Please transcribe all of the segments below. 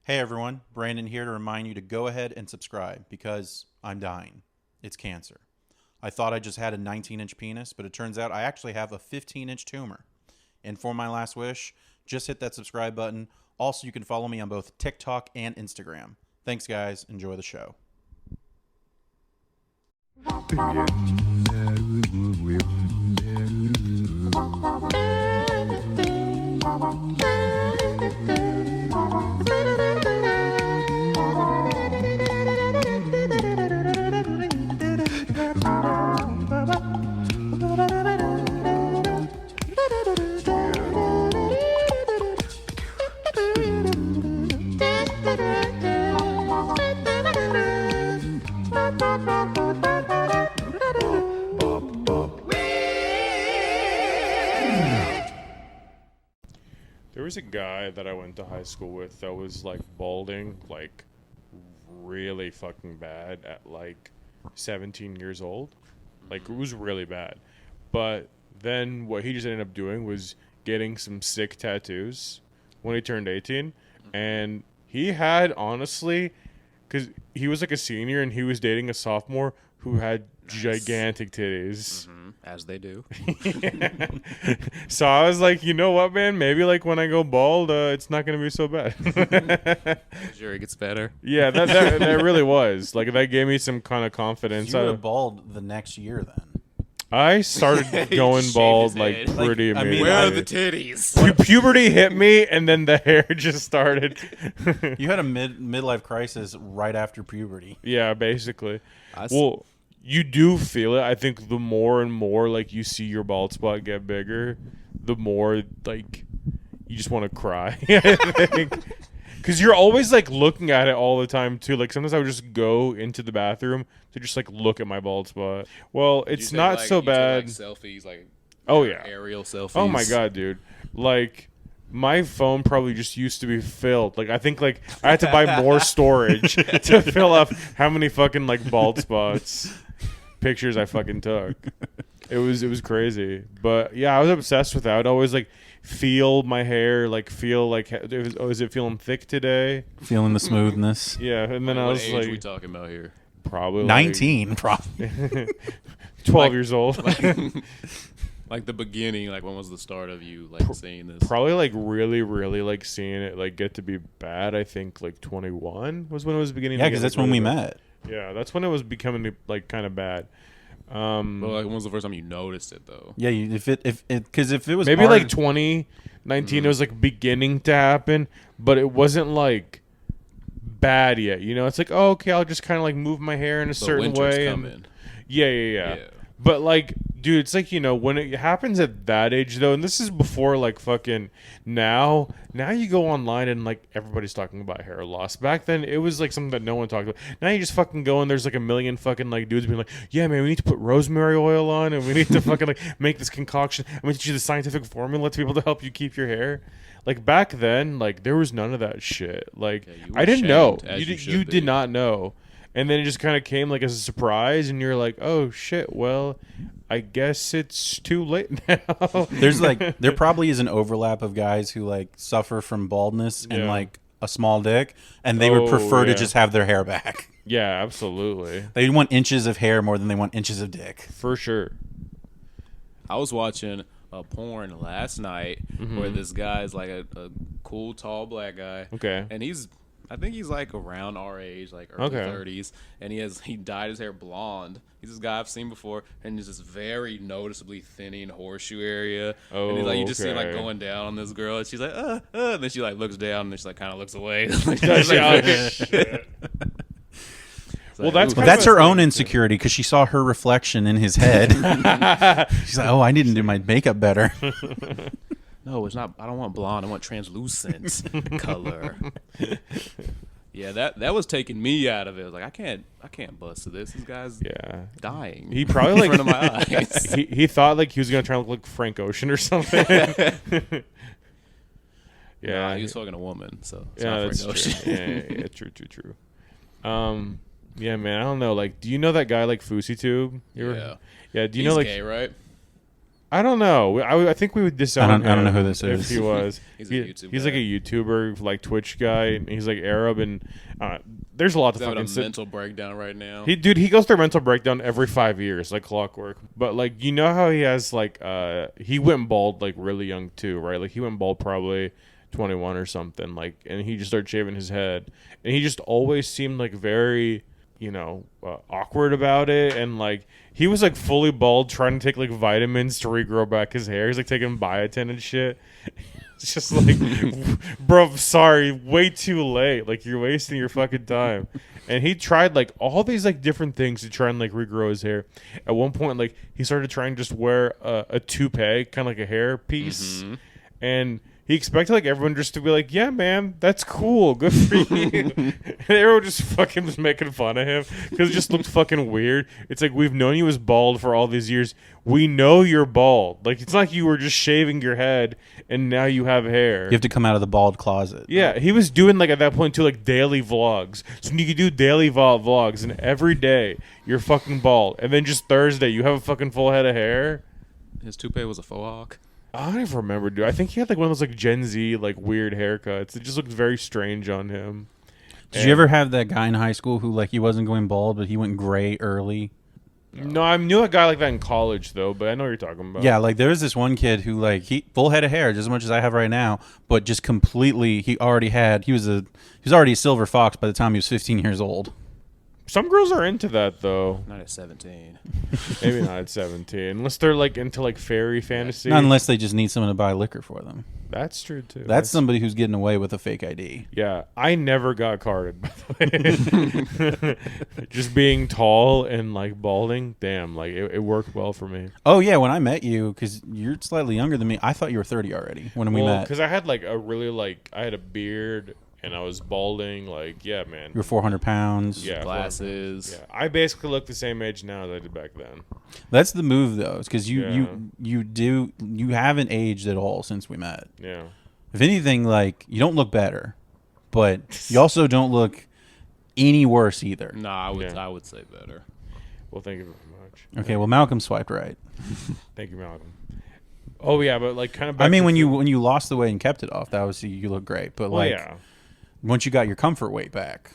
Hey everyone, Brandon here to remind you to go ahead and subscribe because I'm dying. It's cancer. I thought I just had a 19-inch penis, but it turns out I actually have a 15-inch tumor. And for my last wish, just hit that subscribe button. Also, you can follow me on both TikTok and Instagram. Thanks, guys. Enjoy the show. There was a guy that I went to high school with that was like balding, like really fucking bad at like 17 years old. Like it was really bad. But then what he just ended up doing was getting some sick tattoos when he turned 18. And he had, honestly, because he was like a senior and he was dating a sophomore who had gigantic titties. As they do. So I was like, you know what, man? Maybe like when I go bald, it's not gonna be so bad. Sure, it gets better. Yeah, that really was. Like that gave me some kind of confidence. You were bald the next year then. I started going Shaved bald his like head. pretty Like, I mean, immediately. Where are the titties? Puberty hit me, and then the hair just started. You had a midlife crisis right after puberty. Yeah, basically. Well, you do feel it. I think the more and more like you see your bald spot get bigger, the more like you just want to cry. I think. Because you're always like looking at it all the time too. Like sometimes I would just go into the bathroom to just like look at my bald spot. Well, it's not so bad. Selfies, like Oh yeah, aerial selfies. oh my god, dude! Like my phone probably just used to be filled. Like I think like I had to buy more storage to fill up how many fucking like bald spots pictures I fucking took. It was crazy. But yeah, I was obsessed with that. I would always like feel my hair, like feel like is it feeling thick today? Feeling the smoothness. Yeah, and then I What was age like, are we talking about here? probably 19, probably. 12 years old. Like the beginning, like when was the start of you like seeing this? Probably like really, really like seeing it like get to be bad. I think like 21 was when it was beginning. Yeah, to because get, that's like, when we really met. bad. Yeah, that's when it was becoming like kind of bad. But like, when was the first time you noticed it though? Yeah, if it was Maybe hard, like 2019, it was like beginning to happen, but it wasn't like bad yet. You know, it's like, oh, okay, I'll just kind of like move my hair in a But certain winter's way. coming. Yeah. But like, dude, it's like, you know, when it happens at that age though, and this is before like fucking now you go online and like everybody's talking about hair loss. Back then it was like something that no one talked about. Now you just fucking go and there's like a million fucking like dudes being like, yeah man, we need to put rosemary oil on and we need to fucking like make this concoction and we teach you the scientific formula to be able to help you keep your hair. Like back then, like there was none of that shit. Like you were I didn't know. shamed, as You be. did not know. And then it just kind of came like as a surprise, and you're like, "Oh shit! Well, I guess it's too late now." there probably is an overlap of guys who like suffer from baldness and Yeah. like a small dick, and they would prefer to yeah. just have their hair back. Yeah, absolutely, They want inches of hair more than they want inches of dick. for sure. I was watching a porn last night where this guy's like a cool tall black guy. Okay. And I think he's like around our age, like early Okay. 30s, and he dyed his hair blonde. He's this guy I've seen before, and there's this very noticeably thinning horseshoe area. And he's like, you just see him like okay. going down on this girl, and she's like, and then she like looks down, and then she like kind of looks away. Like, Does she's she? like, Oh, shit. Well, ooh. that's Well, kind that's of her a own thing, insecurity because she saw her reflection in his head. She's like, "Oh, I didn't do my makeup better." No, it's not. I don't want blonde. I want translucent color. Yeah, that was taking me out of it. I was like, I can't bust to this. This guy's Yeah. dying. He probably in like front of my eyes. he thought like he was gonna try to look like Frank Ocean or something. Yeah, Nah, he was fucking a woman, so it's yeah, not that's Frank true. Ocean. Yeah, true. Yeah, man, I don't know. Like, do you know that guy like Fouseytube? Yeah. Yeah. Do you He's know like? gay, right? I don't know. I think we would disown him. I don't know who this if is. he was. He's a YouTube He's guy. like a YouTuber, like Twitch guy. And he's like Arab, and there's a lot to He's having fucking a mental breakdown right now. He goes through a mental breakdown every 5 years, like clockwork. But like, you know how he has like he went bald like really young too, right? Like he went bald probably 21 or something, like, and he just started shaving his head, and he just always seemed like very, awkward about it, and like he was like fully bald, trying to take like vitamins to regrow back his hair. He's like taking biotin and shit. It's just like, bro, sorry, way too late. Like, you're wasting your fucking time. And he tried like all these like different things to try and like regrow his hair. At one point, like he started trying to just wear a toupee, kind of like a hair piece, and he expected like everyone just to be like, yeah, man, that's cool, good for you. And everyone just fucking was making fun of him because it just looked fucking weird. It's like, we've known you as bald for all these years. We know you're bald. Like, it's not like you were just shaving your head and now you have hair. You have to come out of the bald closet. Yeah, he was doing like at that point too, like daily vlogs. So you could do daily vlogs, and every day you're fucking bald, and then just Thursday you have a fucking full head of hair. His toupee was a faux hawk. I don't even remember, dude. I think he had like one of those like Gen Z like weird haircuts. It just looked very strange on him. Did you ever have that guy in high school who like he wasn't going bald, but he went gray early? No, I knew a guy like that in college though, but I know what you're talking about. Yeah, like there was this one kid who like he full head of hair, just as much as I have right now, but just completely he was already a silver fox by the time he was 15 years old. Some girls are into that though. Not at 17. Maybe not at 17, unless they're like into like fairy fantasy. Not unless they just need someone to buy liquor for them. That's true too. That's somebody who's getting away with a fake ID. Yeah, I never got carded, by the way. Just being tall and like balding, damn, like it worked well for me. Oh yeah, when I met you, because you're slightly younger than me, I thought you were 30 already when we met. Because I had like I had a beard and I was balding. Like, yeah, man. You were 400 pounds. Yeah, Glasses. Yeah, I basically look the same age now as I did back then. That's the move though, because you Yeah. you haven't aged at all since we met. Yeah. If anything, like you don't look better, but you also don't look any worse either. Nah, Yeah. I would say better. Well, thank you very much. Okay, well Malcolm swiped right. Thank you, Malcolm. Oh yeah, but like kind of. I mean, when you lost the weight and kept it off, that was you look great. But Well, like yeah. once you got your comfort weight back,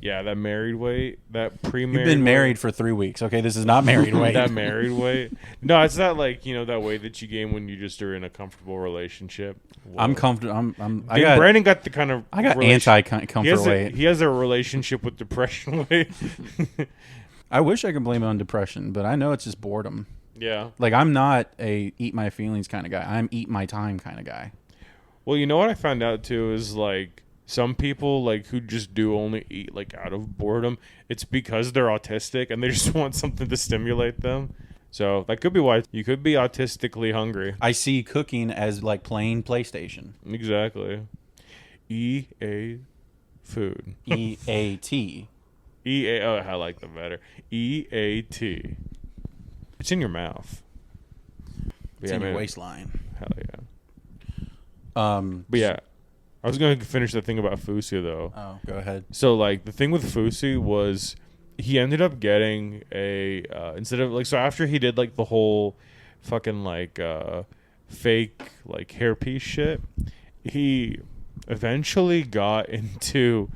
Yeah, that married weight, that pre-married. you've been weight, married for 3 weeks. Okay, this is not married weight. that married weight. No, it's not like that weight that you gain when you just are in a comfortable relationship. I'm comfortable. Brandon got the kind of. I got relation- anti-comfort weight. He has a relationship with depression weight. I wish I could blame it on depression, but I know it's just boredom. Yeah. Like I'm not a eat my feelings kind of guy. I'm eat my time kind of guy. Well, you know what I found out too is like some people like who just do only eat like out of boredom. It's because they're autistic and they just want something to stimulate them. So that could be why you could be autistically hungry. I see cooking as like playing PlayStation. Exactly. EA food. EAT. EA. Oh, I like them better. EAT. It's in your mouth. It's in your waistline. Hell yeah. But But yeah, I was going to finish the thing about Fousey though. Oh, go ahead. So like the thing with Fousey was he ended up getting a instead of like so after he did like the whole fucking like fake like hairpiece shit, he eventually got into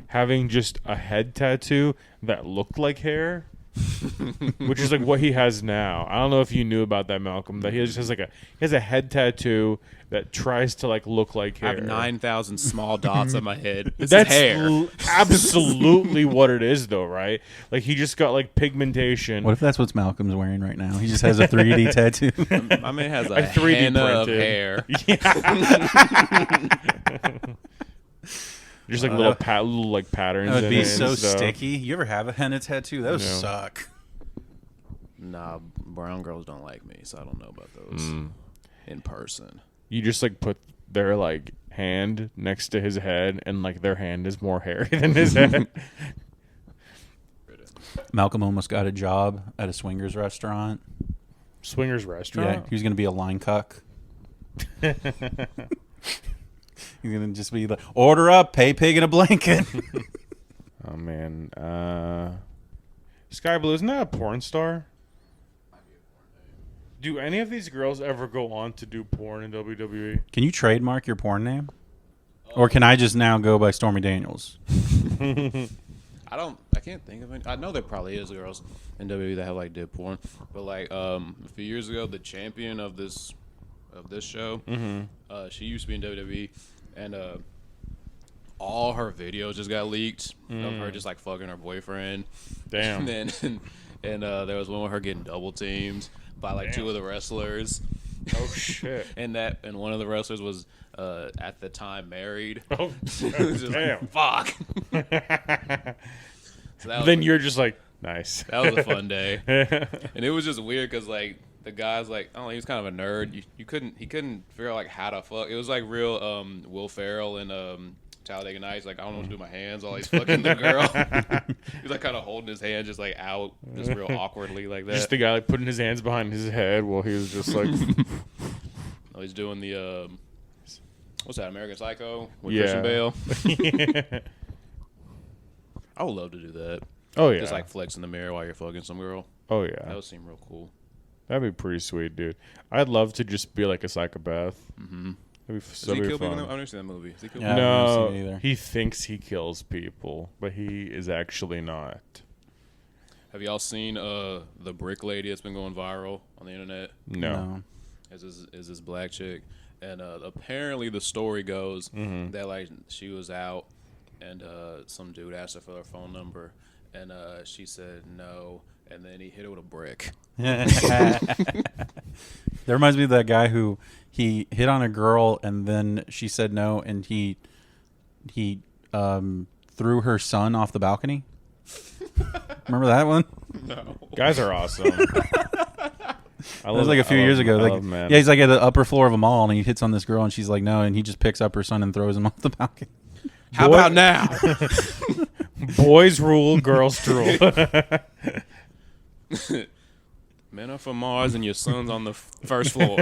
having just a head tattoo that looked like hair. Which is like what he has now. I don't know if you knew about that, Malcolm. That he just has like he has a head tattoo that tries to like look like I hair. have 9,000 small dots on my head. This That's is hair. Absolutely what it is, though, right? Like he just got like pigmentation. What if that's what Malcolm's wearing right now? He just has a 3D tattoo. My man has a 3D henna of printed. hair. Just like little like patterns. That would in be it so and stuff. sticky. You ever have a henna tattoo? That would No. suck. Nah, brown girls don't like me, so I don't know about those in person. You just like put their like hand next to his head, and like their hand is more hairy than his head. Malcolm almost got a job at a swingers restaurant. Swingers Yeah, restaurant. he was going to be a line cuck. He's going to just be like, order up, pay pig in a blanket. Oh man, Sky Blue, isn't that a porn star? Do any of these girls ever go on to do porn in WWE? Can you trademark your porn name? Or can I just now go by Stormy Daniels? I can't think of any. I know there probably is girls in WWE that have like did porn, but like a few years ago, the champion of this show, she used to be in WWE, and all her videos just got leaked of her just like fucking her boyfriend. Damn. And there was one with her getting double teamed by like two of the wrestlers. Oh shit. and one of the wrestlers was at the time married. Oh damn. Fuck. So then you're just like, nice. That was a fun day. And it was just weird because like the guy's like, I don't know, he was kind of a nerd. He couldn't figure out like how to fuck. It was like real Will Ferrell and Talladega Nights. Like, I don't know what to do with my hands while he's fucking the girl. He's like kind of holding his hand just like out, just real awkwardly like that. Just the guy like putting his hands behind his head while he was just like. Oh, he's doing the what's that, American Psycho with Yeah. Christian Bale. Yeah. I would love to do that. Oh yeah. Just like flex in the mirror while you're fucking some girl. Oh That yeah. would seem real cool. That'd be pretty sweet, dude. I'd love to just be like a psychopath. Mm-hmm. That'd be Does so he kill fun. people? I've never seen that movie. Does he kill Yeah. people? I've never No, seen it either. he thinks he kills people, but he is actually not. Have y'all seen the brick lady that's been going viral on the internet? No. Is this black chick, and apparently the story goes that like she was out, and some dude asked her for her phone number, and she said no, and then he hit her with a brick. That reminds me of that guy who he hit on a girl and then she said no, and he threw her son off the balcony. Remember that one? No. Guys are awesome. That was like a few years ago. Like, man. yeah, he's like at the upper floor of a mall and he hits on this girl and she's like no, and he just picks up her son and throws him off the balcony. How about now? Boys rule, girls drool. Men are from Mars, and your son's on the first floor.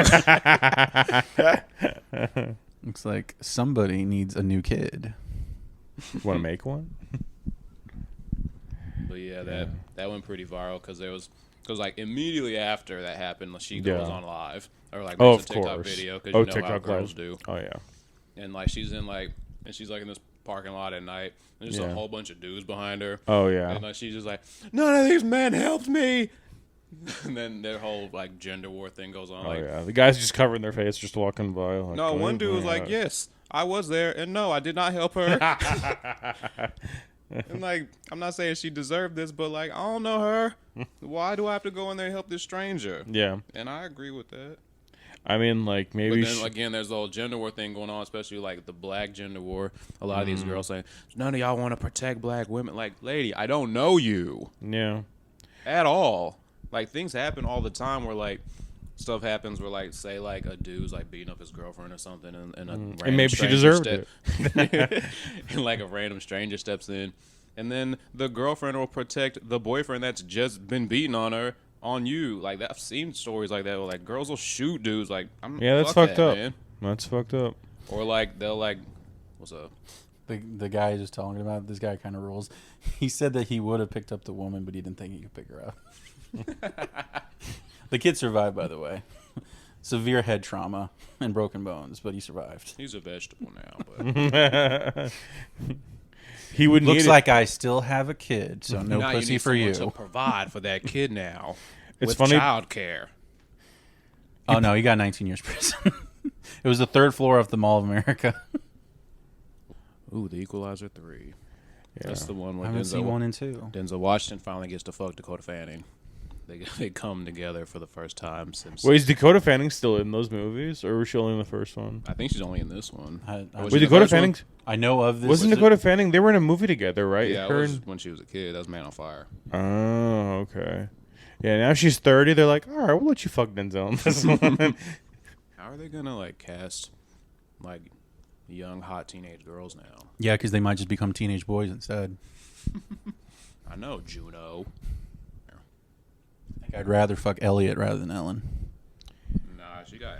Looks like somebody needs a new kid. Want to make one? But yeah, that went pretty viral because like immediately after that happened, she goes on live or like Oh, makes of a TikTok course. video because Oh, you know how TikTok girls live. do. Oh yeah. And like she's in this parking lot at night. And there's Yeah. a whole bunch of dudes behind her. Oh yeah. And like she's just like, none of these men helped me. And then their whole like gender war thing goes on. Oh like, yeah. The guys just covering their face, just walking by. Like, no, oh, one dude was my like, God. yes, I was there, and no, I did not help her. And like, I'm not saying she deserved this, but like, I don't know her. Why do I have to go in there and help this stranger? Yeah. And I agree with that. I mean, like maybe. But then again, there's the whole gender war thing going on, especially like the black gender war. A lot of these girls saying, none of y'all want to protect black women. Like, lady, I don't know you Yeah. at all. Like, things happen all the time where like stuff happens where like say like a dude's like beating up his girlfriend or something, and a random And maybe she stranger deserved it. And like a random stranger steps in, and then the girlfriend will protect the boyfriend that's just been beating on her on you. Like that, I've seen stories like that where like girls will shoot dudes. Like, Yeah, that's fuck fucked that, up. man. That's fucked up. Or like they'll like, what's up? The guy just talking about this guy kind of rules. He said that he would have picked up the woman, but he didn't think he could pick her up. The kid survived, by the way. Severe head trauma and broken bones, but he survived. He's a vegetable now, but He would Looks need like I still have a kid, so no now pussy you need for you. someone to provide for that kid now. It's with funny- child care. Oh no, he got 19 years prison. It was the third floor of the Mall of America. Ooh, The Equalizer 3. Yeah. That's the one I where haven't seen 1 and 2. Denzel Washington finally gets to fuck Dakota Fanning. They come together for the first time since. Wait, is Dakota Fanning still in those movies, or was she only in the first one? I think she's only in this one. I- Or was Wait, she in the Dakota first one? Fanning I know of this. wasn't Dakota Fanning? They were in a movie together, right? Yeah, it Her was and- when she was a kid. That was Man on Fire. Oh, okay. Yeah, now she's 30. They're like, all right, we'll let you fuck Denzel in this one. How are they gonna like cast like young hot teenage girls now? Yeah, because they might just become teenage boys instead. I know Juno. I think I'd rather fuck Elliot rather than Ellen. Nah, he got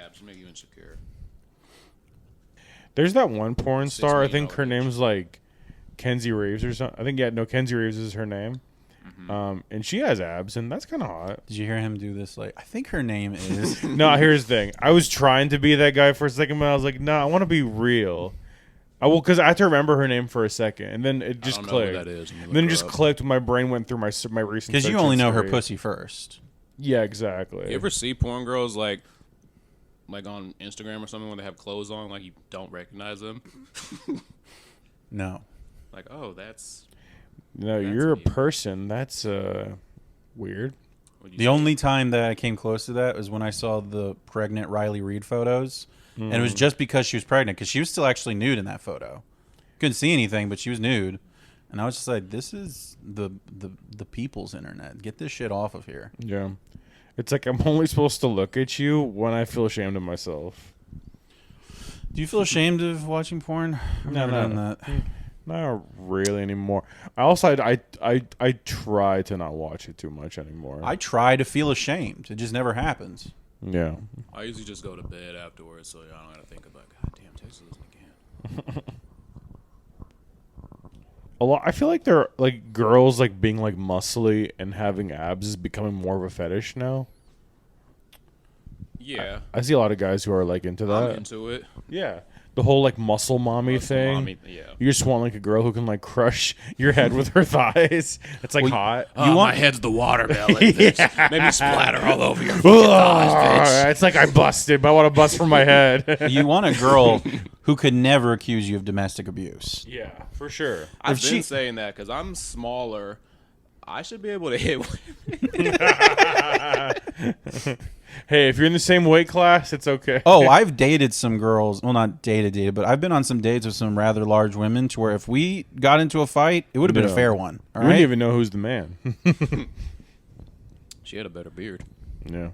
abs. She make you insecure. There's that one porn 6 star. I million think her dollar bitch. name's like Kenzie Reeves or something. I think, yeah, no, Kenzie Reeves is her name. And she has abs, and that's kind of hot. Did you hear him do this? Like, I think her name is. No, here's the thing. I was trying to be that guy for a second, but I was like, no, I want to be real. Because I had to remember her name for a second, and then it just clicked. Who that is. And then it just clicked when my brain went through my recent. Because you only know her pussy first. Yeah, exactly. You ever see porn girls like on Instagram or something when they have clothes on, like you don't recognize them? No. Like, oh, that's. No, you're a person. That's weird. The only time that I came close to that was when I saw the pregnant Riley Reid photos. And it was just because she was pregnant, because she was still actually nude in that photo. Couldn't see anything, but she was nude. And I was just like, this is the people's internet. Get this shit off of here. Yeah. It's like I'm only supposed to look at you when I feel ashamed of myself. Do you feel ashamed of watching porn? I've never done that. Not really anymore. I try to not watch it too much anymore. I try to feel ashamed. It just never happens. Yeah. I usually just go to bed afterwards, so I don't gotta think about. God damn, Texas again. A lot. I feel like they're like girls like being like muscly and having abs is becoming more of a fetish now. Yeah, I see a lot of guys who are like into that. I'm into it. Yeah. The whole like muscle mommy Muscle thing. mommy, yeah. You just want like a girl who can like crush your head with her thighs. It's like hot. My head's the watermelon. Bitch. Made me splatter all over your fucking thighs, bitch. It's like I busted, but I want to bust from my head. You want a girl who could never accuse you of domestic abuse. Yeah, for sure. I've been saying that because I'm smaller. I should be able to hit women. Hey, if you're in the same weight class, it's okay. Oh, I've dated some girls. Well, not dated, but I've been on some dates with some rather large women to where if we got into a fight, it would have been a fair one. All We right? didn't even know who's the man. She had a better beard. Yeah.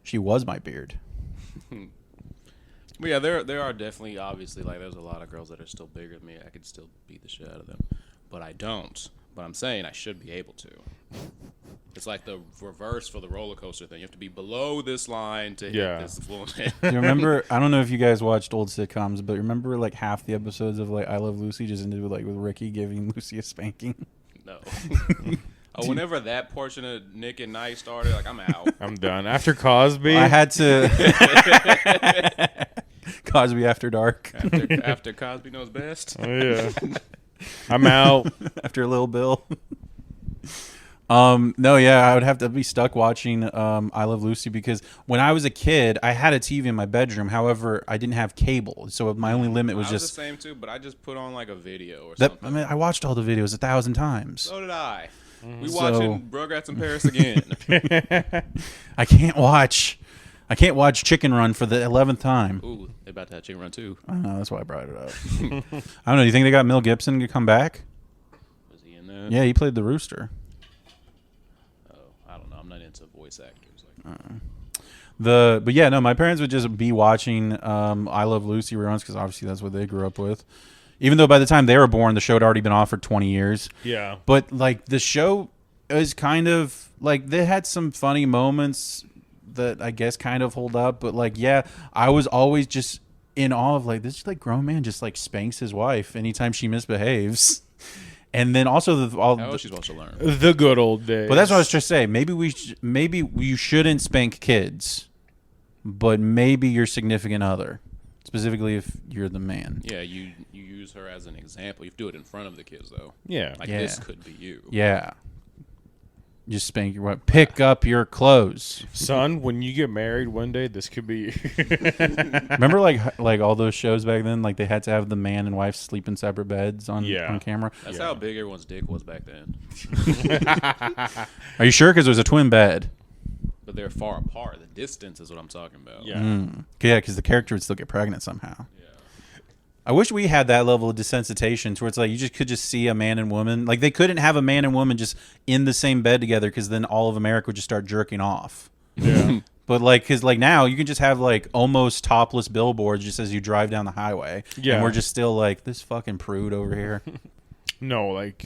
She was my beard. But yeah, there are definitely, obviously, like, there's a lot of girls that are still bigger than me. I could still beat the shit out of them. But I don't. But I'm saying I should be able to. It's like the reverse for the roller coaster thing. You have to be below this line to hit this woman. You remember, I don't know if you guys watched old sitcoms, but remember like half the episodes of like I Love Lucy just ended with like with Ricky giving Lucy a spanking? No. Whenever that portion of Nick and Night started, like, I'm out. I'm done. After Cosby. I had to. Cosby After Dark. After Cosby Knows Best. Oh, yeah. I'm out. After Lil Bill. No, yeah, I would have to be stuck watching I Love Lucy because when I was a kid, I had a TV in my bedroom. However, I didn't have cable, so my only limit was just the same too. But I just put on like a video or that. something. I mean, I watched all the videos 1,000 times. So did I. We watching Rugrats in Paris again. I can't watch Chicken Run for the 11th time. Ooh, they about to have Chicken Run too. I know, that's why I brought it up. I don't know. Do you think they got Mel Gibson to come back? Was he in there? Yeah, he played the rooster. I don't know. I'm not into voice actors. But yeah, no, my parents would just be watching I Love Lucy reruns because obviously that's what they grew up with. Even though by the time they were born, the show had already been off for 20 years. Yeah. But like the show is kind of like they had some funny moments that I guess kind of hold up. But like, yeah, I was always just in awe of like this like grown man just like spanks his wife anytime she misbehaves. And then also How is she supposed to learn? The good old days. But that's what I was trying to say. Maybe you shouldn't spank kids, but maybe your significant other, specifically if you're the man. Yeah, you use her as an example. You do it in front of the kids though. Yeah. Like Yeah. this could be you. Yeah. Just spank your wife. Pick up your clothes. Son, when you get married one day, this could be. Remember, like all those shows back then, like they had to have the man and wife sleep in separate beds on camera. That's how big everyone's dick was back then. Are you sure? Because it was a twin bed. But they're far apart. The distance is what I'm talking about. Yeah. Yeah, because the character would still get pregnant somehow. I wish we had that level of desensitization to where it's like you could just see a man and woman. Like they couldn't have a man and woman just in the same bed together because then all of America would just start jerking off. Yeah. But like, because like now you can just have like almost topless billboards just as you drive down the highway. Yeah. And we're just still like this fucking prude over here. No, like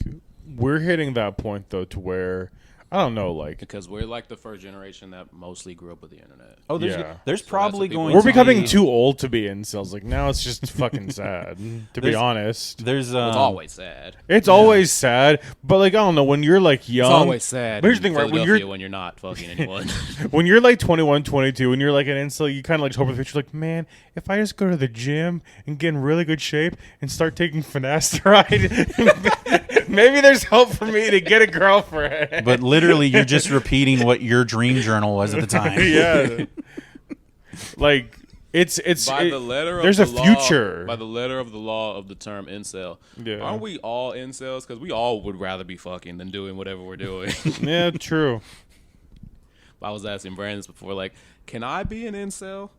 we're hitting that point though to where I don't know, like Because we're like the first generation that mostly grew up with the internet. Oh, there's Yeah. there's So probably that's what going. we're to becoming be, too old to be incels. Like now, it's just fucking sad. To be There's- honest, There's It's always sad. it's always sad. But like I don't know, when you're like young, It's always sad. But here's the in thing, right? Philadelphia when you're not fucking anyone. When you're like 21, 22, and you're like an incel, you kind of like hope for the future. Like, man, if I just go to the gym and get in really good shape and start taking finasteride, maybe there's hope for me to get a girlfriend. But literally, you're just repeating what your dream journal was at the time. Yeah, like it's By the letter of there's the a law, future. By the letter of the law of the term incel. Yeah. Aren't we all incels? Because we all would rather be fucking than doing whatever we're doing. Yeah, true. I was asking Brandon this before, like, can I be an incel?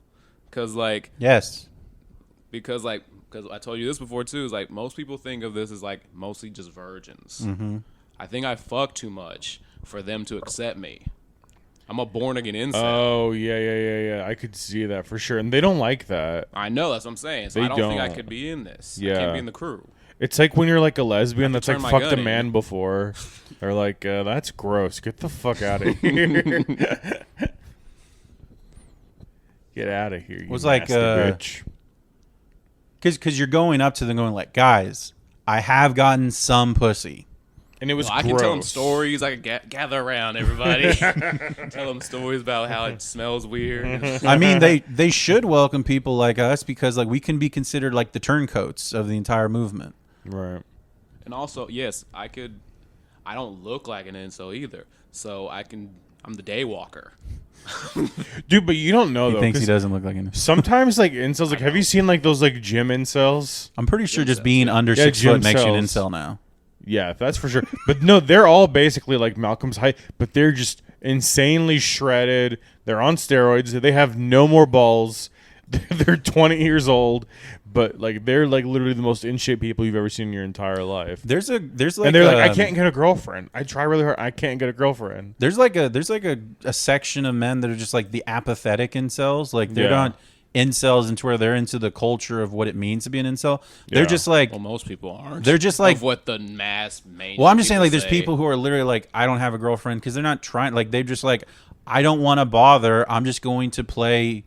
Because like Yes. because I told you this before too. Is like most people think of this as like mostly just virgins. Mm-hmm. I think I fuck too much for them to accept me. I'm a born again incel. Oh yeah. I could see that for sure, and they don't like that. I know, that's what I'm saying. So They I don't think I don't. could be in this. I Yeah. can't be in the crew. It's like when you're like a lesbian that's like turn my fucked gun a in. man before. They're like, that's gross. Get the fuck out of here. Get out of here. You Was like, nasty bitch. Because you're going up to them going like, guys, I have gotten some pussy. And it was I gross. can tell them stories. I can gather around everybody. Tell them stories about how it smells weird. I mean, they should welcome people like us because like we can be considered like the turncoats of the entire movement. Right. And also, yes, I don't look like an incel either. So I'm the day walker. Dude, but you don't know He though. thinks he 'cause doesn't look like him. Sometimes like incels, like have you seen like those like gym incels? I'm pretty sure just Incels, being yeah. under Yeah, 6 foot gym makes you an cells. incel now. Yeah, that's for sure. But no, they're all basically like Malcolm's height, but they're just insanely shredded. They're on steroids. They have no more balls. They're 20 years old, but like they're like literally the most in shape people you've ever seen in your entire life. There's like And they're like, I can't get a girlfriend. I try really hard. I can't get a girlfriend. There's like a section of men that are just like the apathetic incels. Like they're Yeah. not incels into where they're into the culture of what it means to be an incel. They're Yeah. just like Well, most people aren't. They're just like- of what the mass main. well, I'm just saying like there's say. people who are literally like I don't have a girlfriend because they're not trying like they're just like I don't want to bother. I'm just going to play,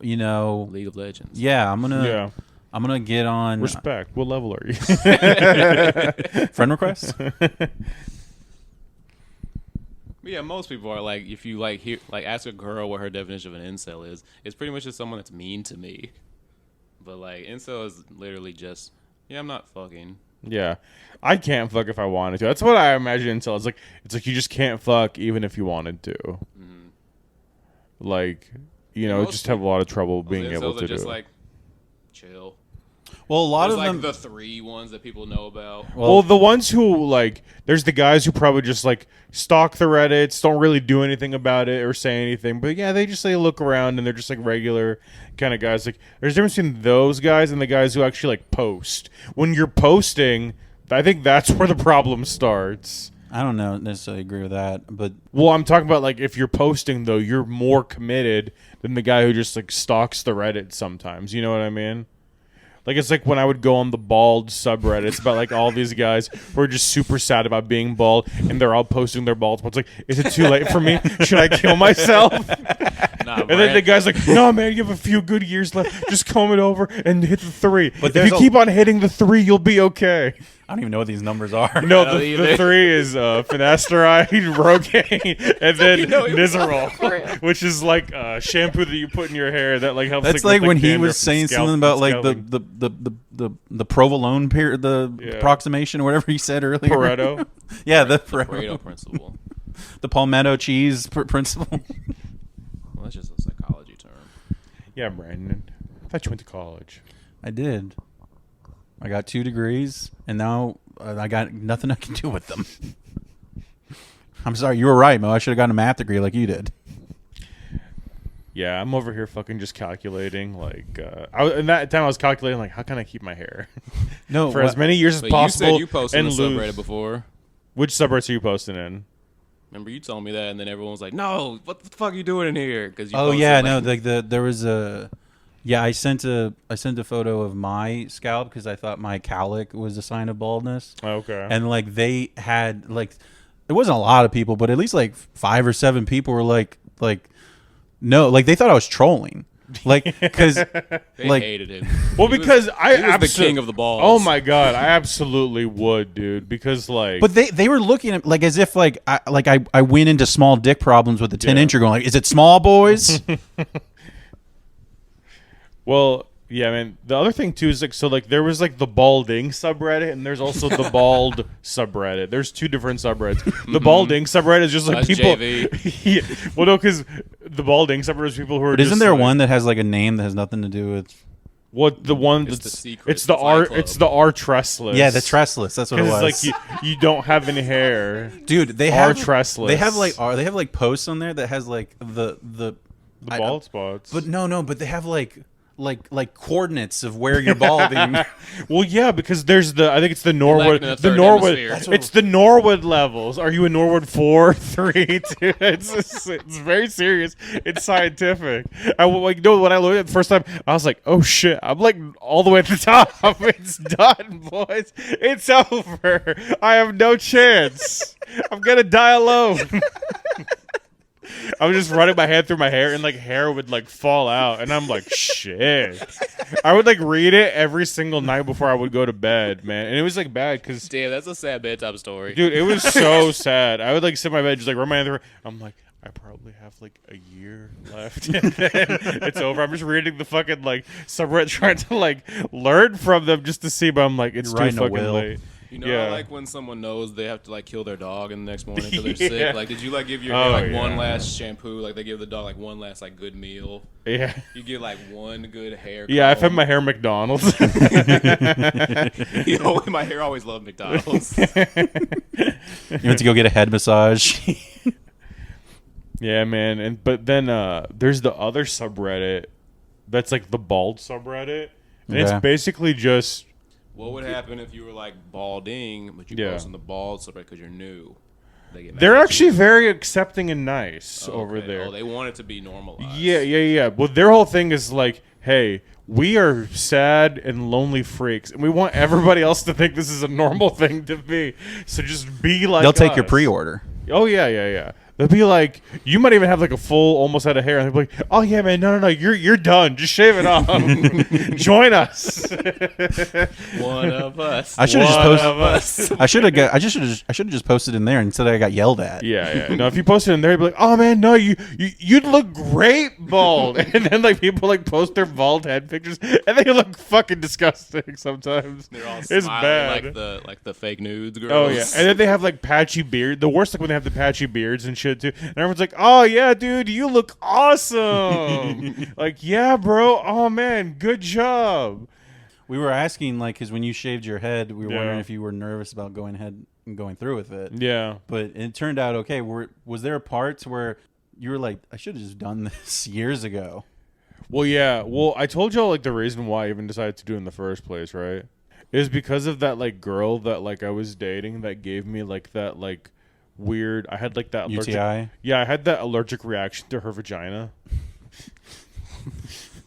you know, League of Legends. yeah, I'm Yeah. gonna get on Respect. What level are you? friend requests. But yeah, most people are like, if you like ask a girl what her definition of an incel is, it's pretty much just someone that's mean to me. But like, incel is literally just, yeah, I'm not fucking. Yeah. I can't fuck if I wanted to. That's what I imagine incel. It's like you just can't fuck even if you wanted to. Like, you know, most just have a lot of trouble Most being incels able to are just do it. like, chill. Well, a lot There's of like them. the 3 ones that people know about. Well, the ones who like, there's the guys who probably just like stalk the Reddits, don't really do anything about it or say anything, but yeah, they just like look around and they're just like regular kind of guys. Like, there's a difference between those guys and the guys who actually like post. When you're posting, I think that's where the problem starts. I don't know necessarily agree with that, but Well, I'm talking about like if you're posting though, you're more committed than the guy who just like stalks the Reddit sometimes. You know what I mean? Like it's like when I would go on the bald subreddits about like all these guys who are just super sad about being bald and they're all posting their bald spots. Like, is it too late for me? Should I kill myself? Nah, And then the guy's like, no, man, you have a few good years left. Just comb it over and hit the 3. But If there's you a- keep on hitting the 3, you'll be okay. I don't even know what these numbers are. No, don't the either. 3 is finasteride, Rogaine, and then Nizoral, which is like shampoo that you put in your hair that like helps. That's like like with, when he dandruff was and saying scalp- something about like scalping. the provolone the Yeah. approximation or whatever he said earlier. Pareto. Yeah, the Pareto principle. the palmetto cheese principle. Well, that's just a psychology term. Yeah, Brandon. I thought you went to college. I did. I got 2 degrees, and now I got nothing I can do with them. I'm sorry, you were right, Mo. I should have gotten a math degree like you did. Yeah, I'm over here fucking just calculating. Like, in that time I was calculating like, how can I keep my hair No, for as many years as But possible? you said you posted and on the lose. subreddit before. Which subreddits are you posting in? Remember you told me that, and then everyone was like, "No, what the fuck are you doing in here?" Because Oh yeah, no, like there was a. Yeah, I sent a photo of my scalp because I thought my cowlick was a sign of baldness. Okay. And like they had like it wasn't a lot of people, but at least like 5 or 7 people were like no, like they thought I was trolling. Like, because they like, hated him. Well, because he was the king of the balls. Oh my god, I absolutely would, dude. Because like, but they were looking at like as if like I went into small dick problems with the 10-incher, going like, is it small, boys? well, yeah, man. The other thing too is like, so like there was like the balding subreddit, and there's also the bald subreddit. There's 2 different subreddits. The balding subreddit is just like That's people. JV. Yeah. Well, no, because the balding subreddit is people who are. But isn't just there like, one that has like a name that has nothing to do with? What the one? It's That's, the secret. It's the Fight R. Club. It's the R tressless. Yeah, the tressless. That's what it was. Because like you don't have any hair. Dude, they R have tressless. They have like posts on there that has like the bald spots. But but they have like coordinates of where you're balding. Well, yeah, because there's I think it's the Norwood, in the the third Norwood. hemisphere. It's the Norwood levels. Are you in Norwood 4, 3, 2? It's very serious. It's scientific. Like no, when I looked at it the first time, I was like, oh shit, I'm like all the way at the top. It's done, boys. It's over. I have no chance. I'm gonna die alone. I was just running my hand through my hair, and like hair would like fall out, and I'm like, shit. I would like read it every single night before I would go to bed, man, and it was like bad because, Damn, that's a sad bedtime story. dude, it was so sad. I would like sit in my bed, just like run my hand through. I'm like, I probably have like a year left, and then it's over. I'm just reading the fucking like subreddit, trying to like learn from them just to see, but I'm like, it's You're too writing a fucking will. late. You know, Yeah. like when someone knows they have to like kill their dog in the next morning because they're Yeah. sick. Like, did you like give your Oh, like yeah. one last shampoo? Like they give the dog like one last like good meal. Yeah. You get like one good hair. Yeah, I've had comb. my hair McDonald's. My hair always loved McDonald's. You went to go get a head massage. Yeah, man. But then there's the other subreddit that's like the bald subreddit. And Okay. it's basically just What would happen if you were like balding, but you Yeah. post on the bald subreddit because you're new? They get mad they're at actually you. very accepting and nice Oh, over okay. there. Oh, they want it to be normalized. Yeah. Well, their whole thing is like, hey, we are sad and lonely freaks, and we want everybody else to think this is a normal thing to be. So just be like They'll take your us. pre-order. Oh, yeah. They'll be like, you might even have like a full, almost head of hair, and they'll be like, oh yeah, man, no, you're done. Just shave it off. Join us. One of us. I should have just One posted. of us. I should have just posted in there instead. I got yelled at. Yeah. No, if you post it in there, you'd be like, oh man, no, you'd look great bald. And then like people like post their bald head pictures, and they look fucking disgusting sometimes. They're all It's smiling bad. like the fake nudes girls. Oh yeah, and then they have like patchy beard. The worst like when they have the patchy beards and shit too. And everyone's like, "Oh yeah, dude, you look awesome." Like, yeah, bro. Oh man, good job. We were asking like, because when you shaved your head, we were Yeah. wondering if you were nervous about going ahead and going through with it. Yeah. But it turned out okay. Was there a part where you were like, I should have just done this years ago? Well, yeah. Well, I told y'all like the reason why I even decided to do it in the first place, right? Is because of that like girl that like I was dating that gave me like that like weird. I had like that allergic. UTI? Yeah, I had that allergic reaction to her vagina.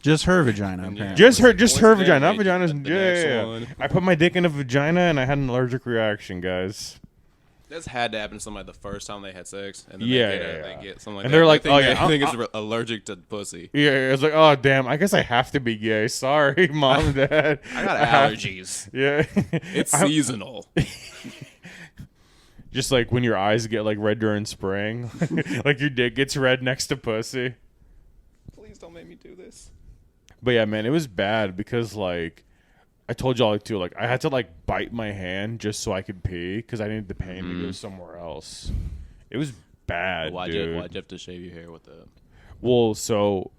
Just her vagina, And, yeah. apparently. Just her vagina, not vaginas. The next Yeah. one. I put my dick in a vagina and I had an allergic reaction, guys. That's had to happen to somebody the first time they had sex, and then Yeah, they yeah. get something like And that. they're like, I think oh, they- yeah, I think it's allergic to pussy. Yeah, it's like, oh damn, I guess I have to be gay. Sorry, mom and dad. I got allergies. Yeah, It's seasonal. just like when your eyes get like red during spring, like your dick gets red next to pussy. Please don't make me do this. But yeah, man, it was bad because like I told y'all like too, like I had to like bite my hand just so I could pee because I needed the pain to go somewhere else. It was bad, Why'd dude. you have to shave your hair with that? Well, so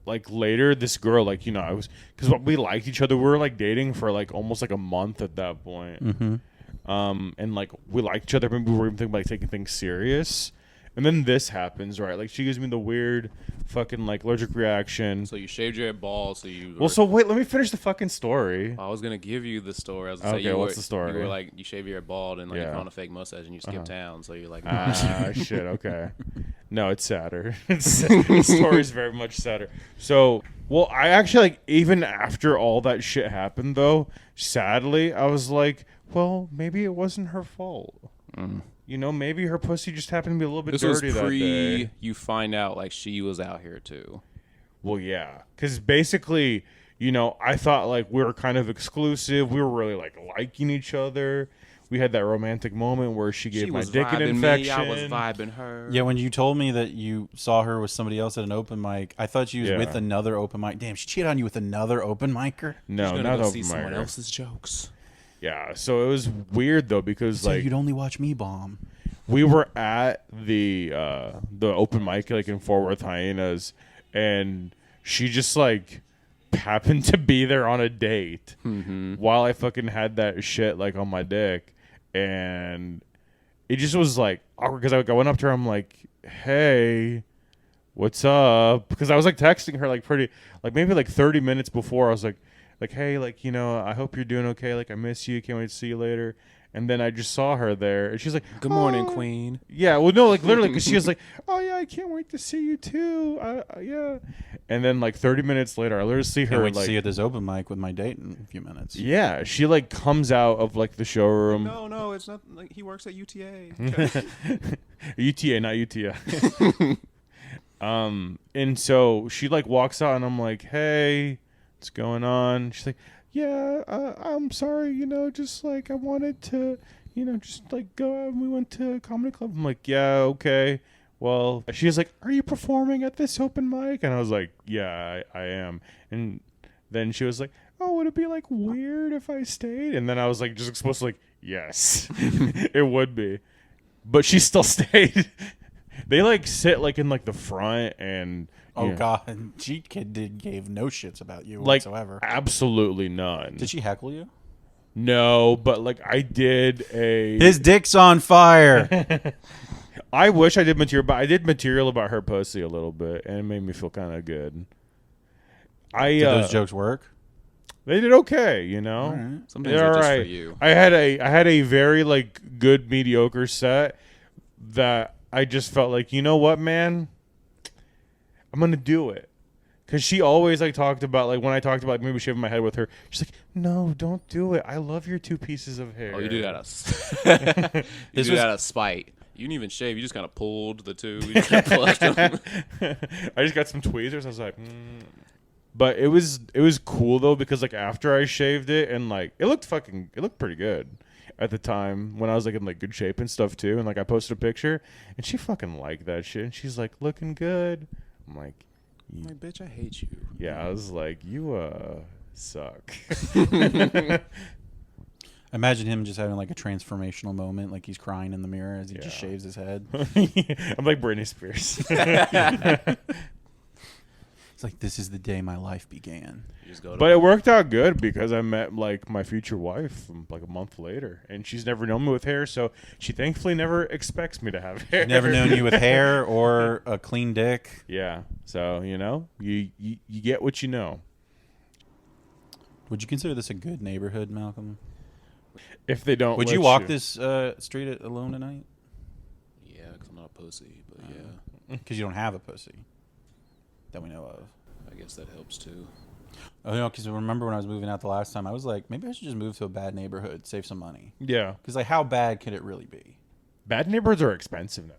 like later, this girl, like, you know, I was because we liked each other. We were like dating for like almost like a month at that point. And like we liked each other. Maybe we were even thinking about like, taking things serious. And then this happens, right? Like she gives me the weird fucking like allergic reaction. So you shaved your head bald, so you. Well, so wait, let me finish the fucking story. I was gonna give you the story. I was gonna Okay, say you what's were, the story? You were like you shave your hair bald and like you Yeah. put on a fake mustache and you skip town. So you're like, Shit, okay. No, it's sadder. The story's very much sadder. So, well, I actually, like, even after all that shit happened, though, sadly, I was like, well, maybe it wasn't her fault. You you know, maybe her pussy just happened to be a little bit This was dirty that day. you find out like she was out here too. Well, yeah, because basically, you know, I thought like we were kind of exclusive. We were really like liking each other. We had that romantic moment where she gave my dick an infection. Me, I was vibing her. Yeah, when you told me that you saw her with somebody else at an open mic, I thought she was with another open mic. Damn, she cheated on you with another open micer? No, not go open see micer. someone else's jokes. Yeah, so it was weird though because So like you'd only watch me bomb. we were at the open mic like in Fort Worth Hyenas, and she just like happened to be there on a date while I fucking had that shit like on my dick, and it just was like awkward because I went up to her. I'm like, hey, what's up? Because I was like texting her like pretty like maybe like 30 minutes before. I was like hey, like, you know, I hope you're doing okay. Like, I miss you. Can't wait to see you later. And then I just saw her there, and she's like, "Good morning, Queen." Yeah, well, no, like literally, because she was like, "Oh yeah, I can't wait to see you too." Yeah. And then like 30 minutes later, I literally see her. Can't wait like, to see you at this open mic with my date in a few minutes. Yeah, she like comes out of like the showroom. No, it's not like he works at UTA. UTA, not UTI. And so she like walks out, and I'm like, "Hey, what's going on?" She's like, "Yeah, I'm sorry, you know, just like I wanted to, you know, just like go out and we went to a comedy club." I'm like, "Yeah, okay." Well, she was like, "Are you performing at this open mic?" And I was like, "Yeah, I am." And then she was like, "Oh, would it be like weird if I stayed?" And then I was like, just supposed to like, "Yes, it would be." But she still stayed. They like sit like in like the front and God, she gave no shits about you like whatsoever. Absolutely none. Did she heckle you? No, but like I did a. His dick's on fire. I wish I did material, but I did material about her pussy a little bit, and it made me feel kind of good. Did those jokes work? They did okay, you know. All right. Some things are just for you. I had a very like good mediocre set that I just felt like, you know what, man, I'm gonna do it. Cause she always like talked about like when I talked about like, maybe shaving my head with her, she's like, "No, don't do it. I love your 2 pieces of hair." Oh, you do that out of spite. You didn't even shave. You just kind of pulled the two. You just kind of plucked them. I just got some tweezers. I was like, But it was cool though because like after I shaved it and like it looked pretty good at the time when I was like in like good shape and stuff too, and like I posted a picture and she fucking liked that shit and she's like, "Looking good." I'm like, "Bitch, I hate you." Yeah, I was like, "You suck." Imagine him just having like a transformational moment, like he's crying in the mirror as he just shaves his head. I'm like Britney Spears. It's like, this is the day my life began. But it worked out good because I met like my future wife like a month later, and she's never known me with hair, so she thankfully never expects me to have hair. Never known you with hair or a clean dick. Yeah, so you know, you get what you know. Would you consider this a good neighborhood, Malcolm? If they don't, would you walk this street alone tonight? Yeah, because I'm not a pussy, but yeah. Because you don't have a pussy that we know of. I guess that helps too. Oh, no, because remember when I was moving out the last time, I was like, maybe I should just move to a bad neighborhood, save some money. Yeah. Because like, how bad could it really be? Bad neighborhoods are expensive now,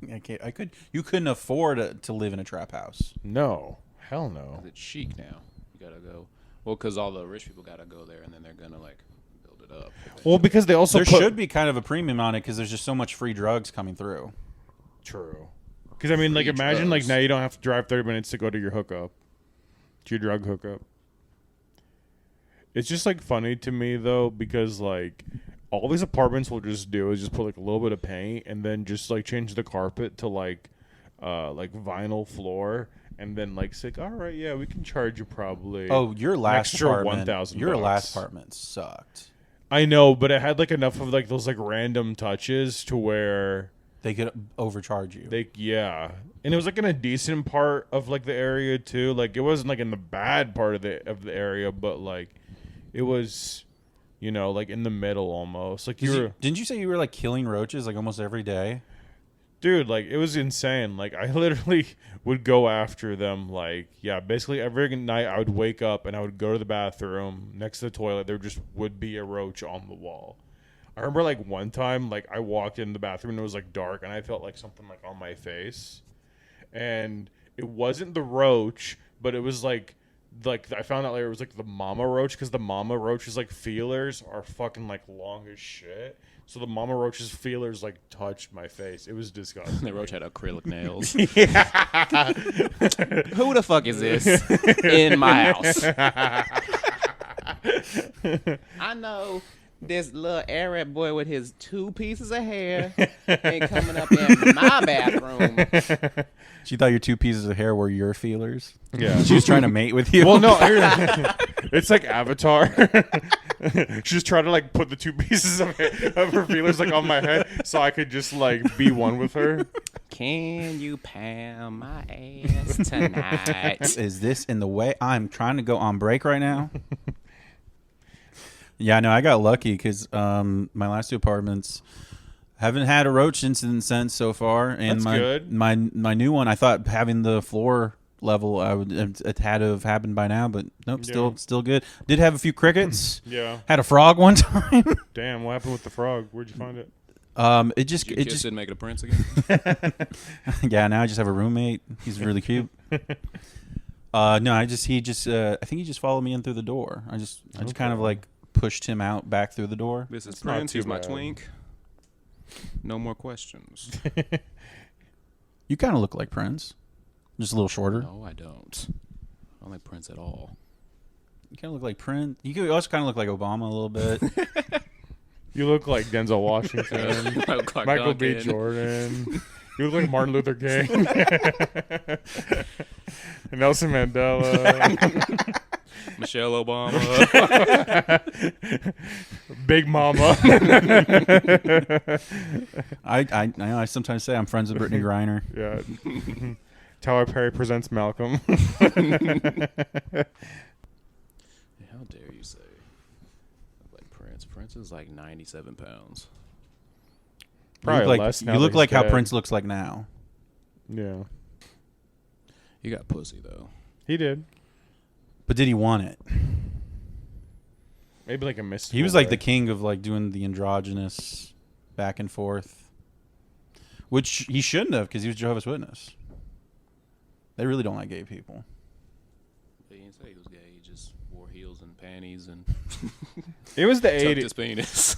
though. You couldn't afford to live in a trap house. No, hell no. 'Cause it's chic now. You gotta go. Well, because all the rich people gotta go there, and then they're gonna like build it up. Well, because they also there should be kind of a premium on it because there's just so much free drugs coming through. True. Because I mean, like, imagine like now you don't have to drive 30 minutes to go to your hookup, to your drug hookup. It's just like funny to me though because like all these apartments will just do is just put like a little bit of paint and then just like change the carpet to like vinyl floor. And then like say, all right, yeah, we can charge you probably. Oh, your last extra apartment, $1,000. Your last apartment sucked. I know, but it had like enough of like those like random touches to where they could overcharge you. And it was like in a decent part of like the area too. Like it wasn't like in the bad part of the area, but like it was, you know, like in the middle almost. Like didn't you say you were like killing roaches like almost every day? Dude, like, it was insane. Like, I literally would go after them. Like, yeah, basically every night I would wake up and I would go to the bathroom next to the toilet. There just would be a roach on the wall. I remember like one time, like I walked in the bathroom and it was like dark, and I felt like something like on my face, and it wasn't the roach, but it was like I found out later it was like the mama roach, because the mama roach's like feelers are fucking like long as shit. So the mama roach's feelers like touched my face. It was disgusting. The roach had acrylic nails. Yeah. Who the fuck is this in my house? I know this little Arab boy with his 2 pieces of hair ain't coming up in my bathroom. She thought your 2 pieces of hair were your feelers. Yeah. She was trying to mate with you. Well, no, it's like Avatar. She just tried to like put the 2 pieces of her feelers like on my head so I could just like be one with her. Can you pound my ass tonight? Is this in the way? I'm trying to go on break right now. Yeah, no, I got lucky because my last 2 apartments haven't had a roach incident since so far, and That's good. my new one, I thought having the floor level, it had to have happened by now, but nope, Yeah. still good. Did have a few crickets. Yeah. Had a frog one time. Damn, what happened with the frog? Where'd you find it? It just Didn't make it a prince again. yeah. Now I just have a roommate. He's really cute. No, I think he just followed me in through the door. I just kind of like pushed him out back through the door. This is not Prince. too He's my bad. twink. No more questions. You kind of look like Prince, just a little shorter. No, I don't. I don't like Prince at all. You kind of look like Prince. You could also kind of look like Obama a little bit. You look like Denzel Washington, I look like Michael B. Duncan. Jordan. You look like Martin Luther King. Nelson Mandela. Michelle Obama. Big Mama. I sometimes say I'm friends with Brittany Griner. Yeah. Tyler Perry presents Malcolm. How dare you say like Prince? Prince is like 97 pounds. Probably you look less like, now you that look he's like how dead. Prince looks like now. Yeah. You got pussy though. He did. But did he want it? Maybe like a mystical He was like way. the king of like doing the androgynous back and forth, which he shouldn't have because he was Jehovah's Witness. They really don't like gay people. He didn't say he was gay. He just wore heels and panties and It was the tucked 80s. his penis.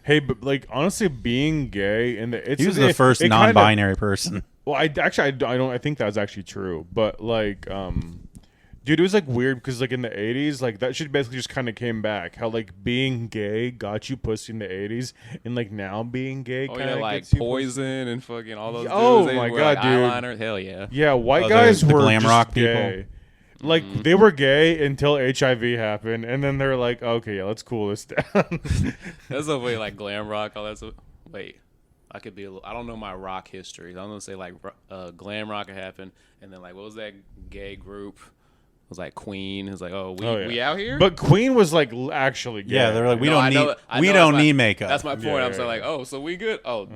Hey, but like honestly, being gay and He was the first non-binary person. Well, I think that was actually true, but like, dude, it was like weird because like in the 80s, like that shit basically just kind of came back. How like being gay got you pussy in the 80s, and like now being gay Oh kind yeah, of like gets you Poison and fucking all those. Oh, dudes. They my wear, God, like, dude. eyeliner. Hell yeah. Yeah, white Oh, guys the were glam just rock gay. Like they were gay until HIV happened, and then they're like, okay, yeah, let's cool this down. That's a way like glam rock. All that stuff. Wait, I could be. I don't know my rock history. I'm gonna say like glam rock happened, and then like what was that gay group? It was like Queen. It was like, oh, we out here. But Queen was like actually gay. Yeah, they're like, we No, I know don't that's need my- makeup. That's my point. Yeah, I'm yeah, saying like, yeah. oh, so we good? Oh,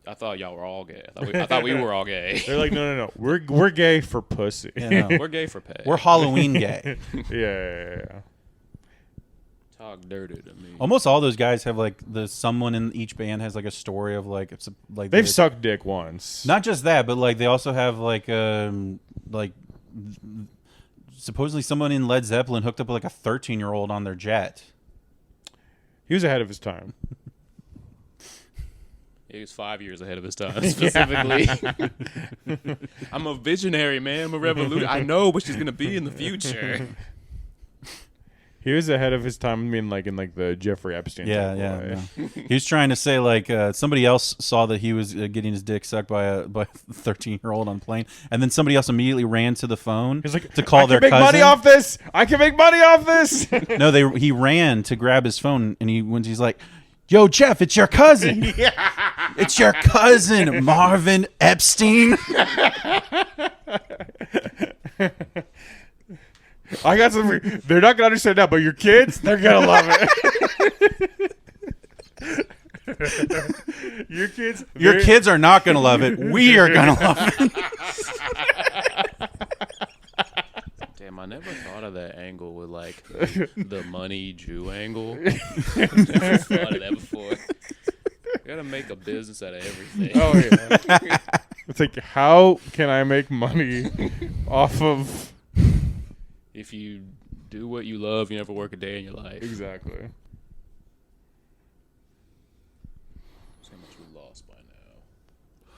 I thought y'all were all gay. I thought we were all gay. They're like, no, we're gay for pussy. Yeah, no. We're gay for pay. We're Halloween gay. yeah. Talk dirty to me. Almost all those guys have like someone in each band has like a story of like it's like They've sucked dick once. not just that, but like they also have like supposedly someone in Led Zeppelin hooked up with like a 13-year-old on their jet. He was ahead of his time. He was 5 years ahead of his time, specifically. I'm a visionary, man. I'm a revolution. I know what she's gonna be in the future. He was ahead of his time. I mean, like in like the Jeffrey Epstein. Yeah, type yeah. way. No. He was trying to say like somebody else saw that he was getting his dick sucked by a 13-year-old on a plane, and then somebody else immediately ran to the phone He's like, to call I their can make cousin. money off this. I can make money off this. No, he ran to grab his phone, and he's like, "Yo, Jeff, it's your cousin. It's your cousin, Marvin Epstein." I got something. They're not gonna understand that, but your kids, they're gonna love it. Your kids are not gonna love it. We are gonna love it. Damn, I never thought of that angle with like the money Jew angle. Never thought of that before. You gotta make a business out of everything. Oh yeah. It's like, how can I make money off of? If you do what you love, you never work a day in your life. Exactly. See how much we lost by now.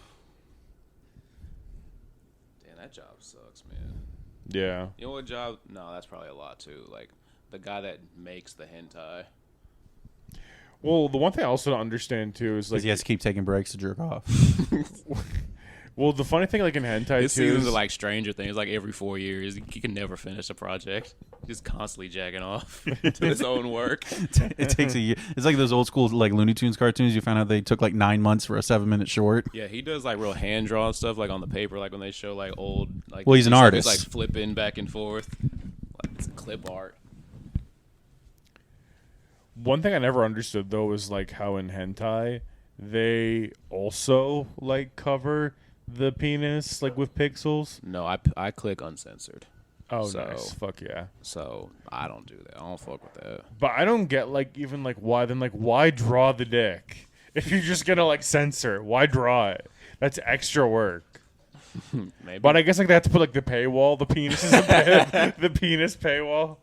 Damn, that job sucks, man. Yeah. You know what job? No, that's probably a lot too. Like the guy that makes the hentai. Well, the one thing I also don't understand too is like Because he has to keep taking breaks to jerk off. Well, the funny thing, like in hentai, His too, seasons is are like Stranger Things. Like every 4 years, he can never finish a project. Just constantly jacking off to his own work. It takes a year. It's like those old school like Looney Tunes cartoons. You found out they took like 9 months for a 7-minute short. Yeah, he does like real hand drawn stuff, like on the paper, like when they show like old. Like Well, he's an artist. Like flipping back and forth, like it's clip art. one thing I never understood though was like how in hentai they also like cover the penis like with pixels. No, I click uncensored. Oh, So- nice. Fuck yeah. So I don't do that. I don't fuck with that. But I don't get like even like why then like why draw the dick if you're just gonna like censor it? Why draw it? That's extra work. Maybe. But I guess like they have to put like the paywall. The penis is the penis paywall.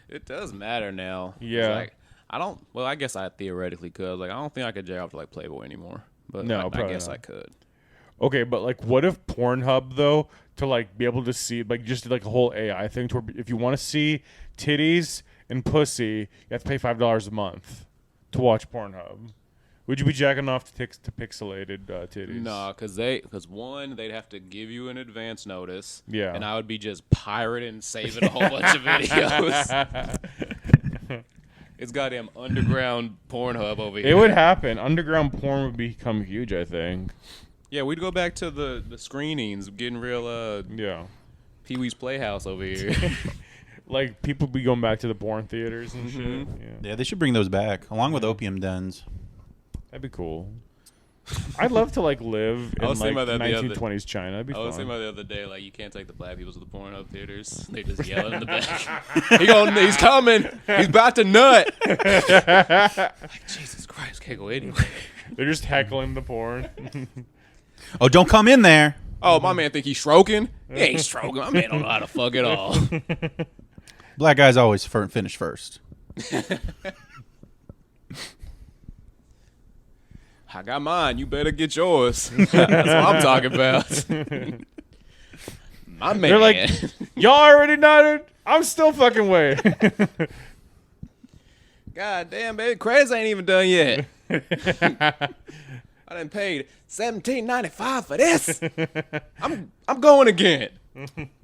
It does matter now. 'Cause, Yeah. Like, I don't. Well, I guess I theoretically could. Like, I don't think I could jack off to like Playboy anymore. But No, I probably guess not. I could. Okay, but like, what if Pornhub though to like be able to see like just like a whole AI thing to where if you want to see titties and pussy, you have to pay $5 a month to watch Pornhub. Would you be jacking off to pixelated titties? No, because one, they'd have to give you an advance notice. Yeah. And I would be just pirating and saving a whole bunch of videos. It's goddamn underground Pornhub over here. It would happen. Underground porn would become huge, I think. Yeah, we'd go back to the screenings, getting real Yeah. Pee Wee's Playhouse over here. Like people be going back to the porn theaters and shit. Yeah. Yeah, they should bring those back along with opium dens. That'd be cool. I'd love to like live I in was like thinking about that the other- 1920s China. That'd be I was fun. thinking about the other day, like, you can't take the black people to the Pornhub theaters. They just yelling in the back. He's coming. He's about to nut. Like, Jesus Christ, can't go anywhere. They're just heckling the porn. Oh, don't come in there. Oh, my man think he's stroking? He ain't stroking. My man don't know how to fuck at all. Black guys always finish first. I got mine. You better get yours. That's what I'm talking about. My man. They're like, y'all already nutted? I'm still fucking waiting. God damn, baby, credits ain't even done yet. I done paid $17.95 for this. I'm going again.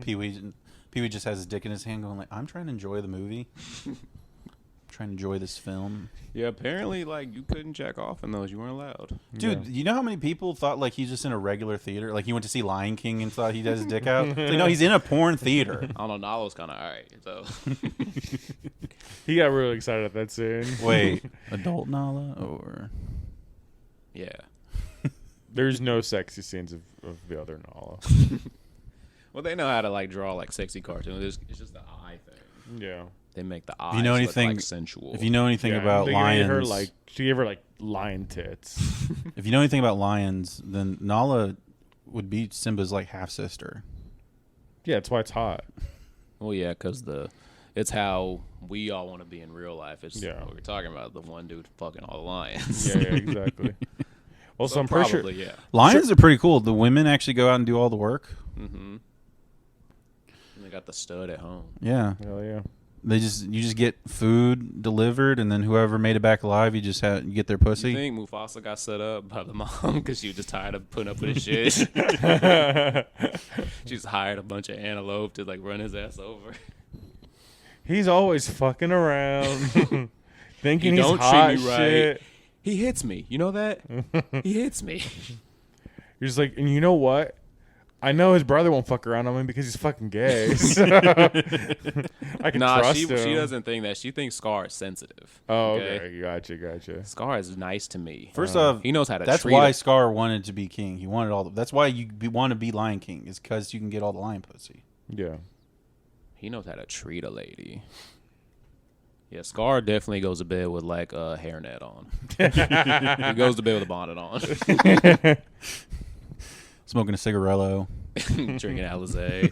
Pee Wee just has his dick in his hand, going like, "I'm trying to enjoy the movie. Trying to enjoy this film." Yeah, apparently, like, you couldn't jack off in those. You weren't allowed. Dude, you know how many people thought like he's just in a regular theater? Like he went to see Lion King and thought he had his dick out. It's like, no, he's in a porn theater. I don't know. Nalo's kind of all right. So He got really excited at that scene. Wait, adult Nala or yeah. There's no sexy scenes of the other Nala. Well, they know how to like draw like sexy cartoons. It's just the eye thing. Yeah. They make the eyes you know look anything like sensual. If you know anything Yeah, about they lions, gave her, like, she gave her like lion tits. if you know anything about lions, then Nala would be Simba's like half sister. Yeah, that's why it's hot. Well, yeah, because it's how we all want to be in real life. It's Yeah. what we're talking about. The one dude fucking all the lions. Yeah, exactly. Also, I'm pretty sure. Probably, yeah. Lions are pretty cool. The women actually go out and do all the work. Mm-hmm. And they got the stud at home. Yeah, Hell yeah. you just get food delivered, and then whoever made it back alive, you get their You pussy. think Mufasa got set up by the mom because she was just tired of putting up with his shit? She just hired a bunch of antelope to like run his ass over. He's always fucking around, thinking You he's don't hot treat me right. shit. He hits me. You know that? He hits me. You're just like, and you know what? I know his brother won't fuck around on me because he's fucking gay. So I can Nah, trust she him. doesn't think that. She thinks Scar is sensitive. Oh, okay. Gotcha. Scar is nice to me. First off, he knows how to That's treat why it. Scar wanted to be king. He wanted all. That's why you want to be Lion King, is because you can get all the lion pussy. Yeah. He knows how to treat a lady. Yeah, Scar definitely goes to bed with like a hairnet on. He goes to bed with a bonnet on. Smoking a cigarello. Drinking Alizé.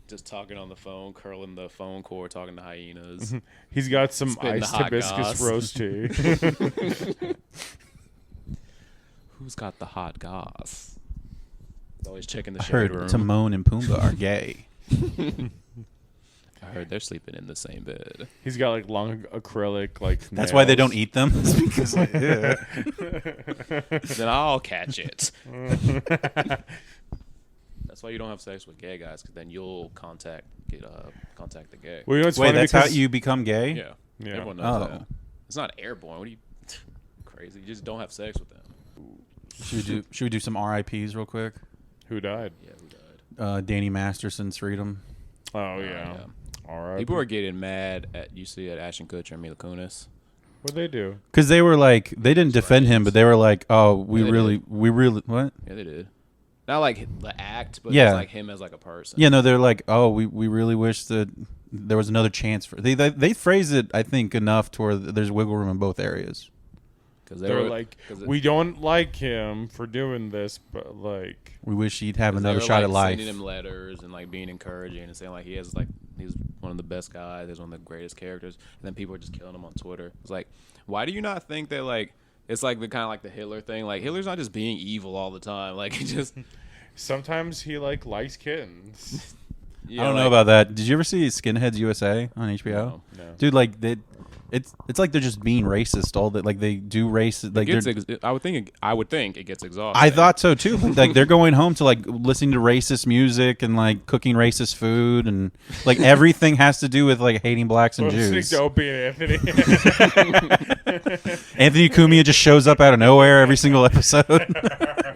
Just talking on the phone, curling the phone cord, talking to hyenas. He's got some Spitting the iced hot hibiscus goss. roast tea. Who's got the hot goss? Always checking the I shade heard room. Timon and Pumbaa are gay. I heard they're sleeping in the same bed. He's got like long acrylic like. That's why they nails. don't eat them. It's because yeah. Then I'll catch it. That's why you don't have sex with gay guys, because then you'll contact the gay. Well, you know what's Wait, funny that's how because you become gay? Yeah, Yeah. everyone knows Oh. that. It's not airborne. What are you crazy? You just don't have sex with them. Should we do some RIPs real quick? who died? Yeah, who died? Danny Masterson's freedom. Oh yeah. All right. People are getting mad at Ashton Kutcher and Mila Kunis. What they do? Because they were like, they didn't defend him, but they were like, oh, we Yeah, they really, did. what? Yeah, they did. Not like the act, but Yeah. just like him as like a person. Yeah, no, they're like, oh, we really wish that there was another chance for. They phrase it, I think, enough to where there's wiggle room in both areas. Because They're like, we don't like him for doing this, but like, We wish he'd have another shot at life. Sending him letters and like being encouraging and saying like he's one of the best guys, he's one of the greatest characters, and then people are just killing him on Twitter. It's like, why do you not think that like it's like the kind of like the Hitler thing? Like Hitler's not just being evil all the time. Like he just sometimes he like likes kittens. yeah, I don't know like- about that. Did you ever see Skinheads USA on HBO? No. Dude, like it's like they're just being racist. All that, like they do racist. Like I would think it gets exhausting. I thought so too. Like they're going home to like listening to racist music and like cooking racist food and like everything has to do with like hating blacks and Listening Jews. to Opie and Anthony. Anthony Cumia just shows up out of nowhere every single episode.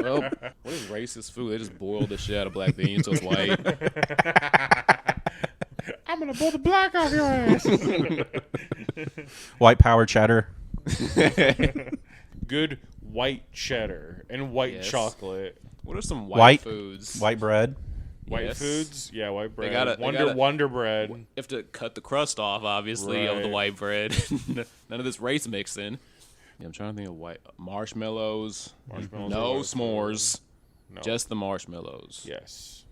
Well, what is racist food? They just boiled the shit out of black beans so it's white. I'm gonna pull the black off your ass. White power cheddar. Good white cheddar and white Yes. chocolate. What are some White foods? White bread. White Yes. foods, yeah, white bread. gotta- Wonder bread. You have to cut the crust off, obviously, of the Right. white bread. None of this race mixing. Yeah, I'm trying to think of white marshmallows. Marshmallows No are s'mores. No. Just the marshmallows. Yes.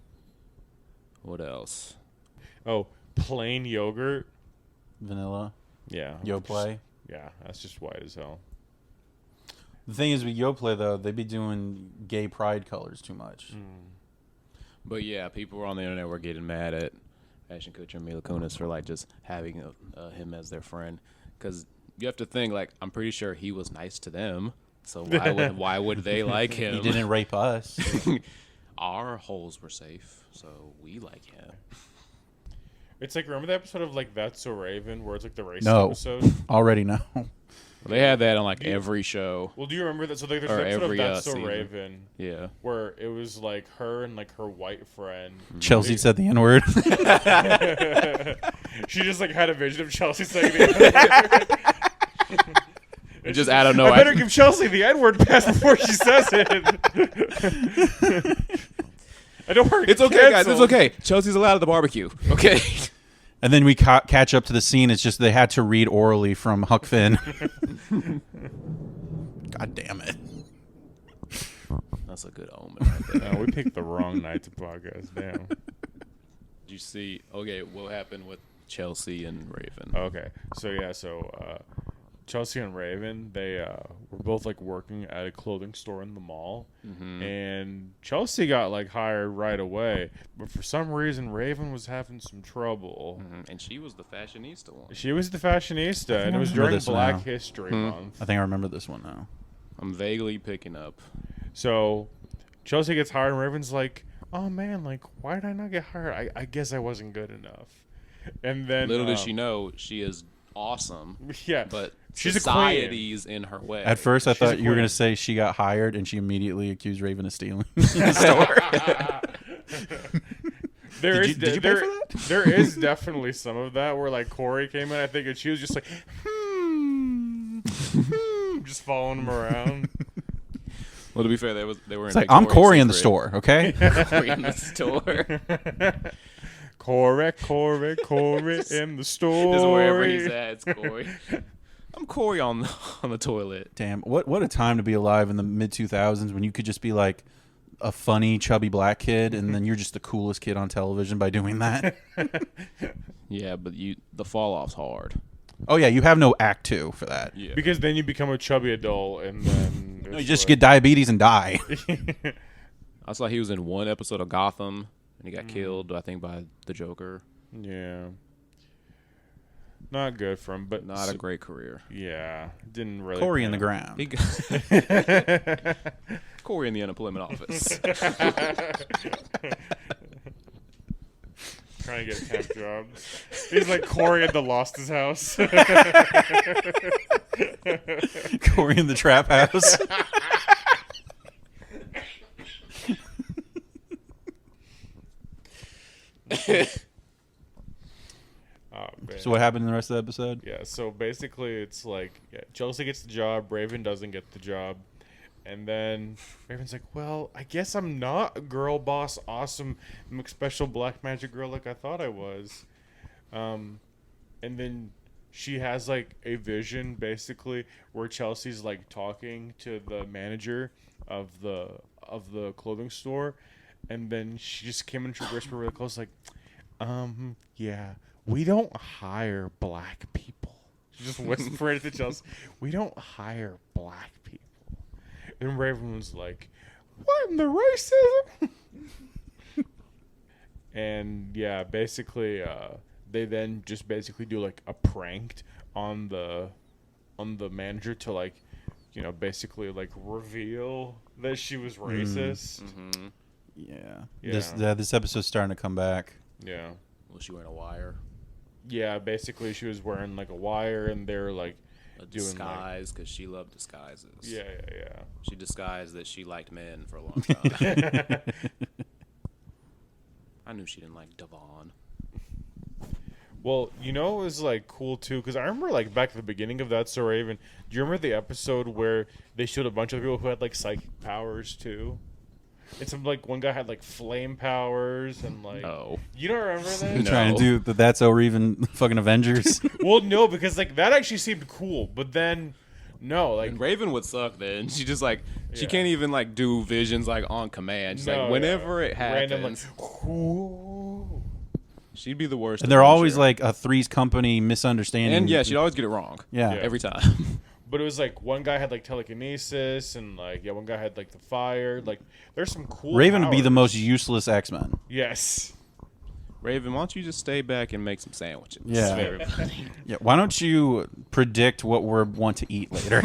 What else? Oh, plain yogurt. Vanilla. Yeah. Yoplait. Yeah, that's just white as hell. The thing is with Yoplait though, they be doing gay pride colors too much. But yeah, people on the internet were getting mad at Ashton Kutcher and Mila Kunis for like just having him as their friend, because you have to think like I'm pretty sure he was nice to them, so why would they like him? He didn't rape us. Our holes were safe, so we like him. It's like, remember the episode of like That's So Raven where it's like the race No. episode? Already know. They had that on like every show. Well, do you remember that? So like, there's Or an episode every, of That's So season. Raven Yeah. where it was like her and like her white friend. Chelsea said the N-word. She just like had a vision of Chelsea saying the N-word. Just out of I nowhere. better give Chelsea the N-word pass before she says it. I don't worry. It's okay, guys. It's okay. Chelsea's allowed at the barbecue. Okay. And then we catch up to the scene. It's just they had to read orally from Huck Finn. God damn it. That's a good omen right there. No, we picked the wrong night to podcast. Damn. Did you see? Okay, what happened with Chelsea and Raven? Okay. So Chelsea and Raven, they were both like working at a clothing store in the mall, and Chelsea got like hired right away, but for some reason Raven was having some trouble. And she was the fashionista one. She was the fashionista, and it was remember during this Black now. History Month. I think I remember this one now. I'm vaguely picking up. So Chelsea gets hired, and Raven's like, "Oh man, like why did I not get hired? I guess I wasn't good enough." And then Little does she know, she is awesome, yeah, but she's a queen. society's in her way. At first, I She's a thought you were queen. going to say she got hired and she immediately accused Raven of stealing the store. There Did is you- did you pay for that? There is definitely some of that where like Corey came in, I think, and she was just like, just following him around. Well, to be fair, they were. It's like, I'm Corey in the store, okay? Corey in the store. Corey in the store. Just wherever he's at, it's Corey. I'm Corey on the toilet. Damn, what a time to be alive in the mid 2000s when you could just be like a funny chubby black kid and then you're just the coolest kid on television by doing that. Yeah, but the fall off's hard. Oh yeah, you have no act 2 for that. Yeah, Because then you become a chubby adult and then No, you just get diabetes and die. I saw he was in one episode of Gotham and he got killed, I think, by the Joker. Yeah. Not good for him, but Not a great career. Yeah, didn't really. Corey in the ground. Corey in the unemployment office. Trying to get a temp job. He's like Corey at the Lost's house. Corey in the trap house. Oh, man. So what happened in the rest of the episode? Yeah, so basically it's like Chelsea gets the job, Raven doesn't get the job. And then Raven's like, well, I guess I'm not a girl boss, awesome, special black magic girl like I thought I was. And then she has like a vision basically where Chelsea's like talking to the manager of the clothing store. And then she just came into a whisper really close like, yeah, we don't hire black people. She just whispered to Chelsea, we don't hire black people. And Raven was like, what in the racism? And yeah, basically, they then just basically do like a prank on the manager to like, you know, basically like reveal that she was racist. Mm-hmm. Yeah. This episode's starting to come back. Yeah. Was she wearing a wire? Yeah, basically she was wearing like a wire and they're like A doing disguise, because she loved disguises. Yeah. She disguised that she liked men for a long time. I knew she didn't like Devon. Well, you know, it was like cool too because I remember like back at the beginning of That's So Raven. Do you remember the episode where they showed a bunch of people who had like psychic powers too? And some like one guy had like flame powers and like. Oh. You don't remember that? You're trying to do the That's Or Even fucking Avengers. Well, no, because like that actually seemed cool, but then no, like And Raven would suck then. She just like, she Yeah. can't even like do visions like on command. She's like, whenever it happens, Ooh. she'd be the worst. And they're always Avenger. like a Three's Company misunderstanding. And yeah, she'd always get it wrong. Yeah. Every time. But it was like one guy had like telekinesis and like one guy had like the fire. Like there's some cool. Raven would be the powers. most useless X-Men. Yes. Raven, why don't you just stay back and make some sandwiches? Yeah. For everybody. Yeah. Why don't you predict what we want to eat later?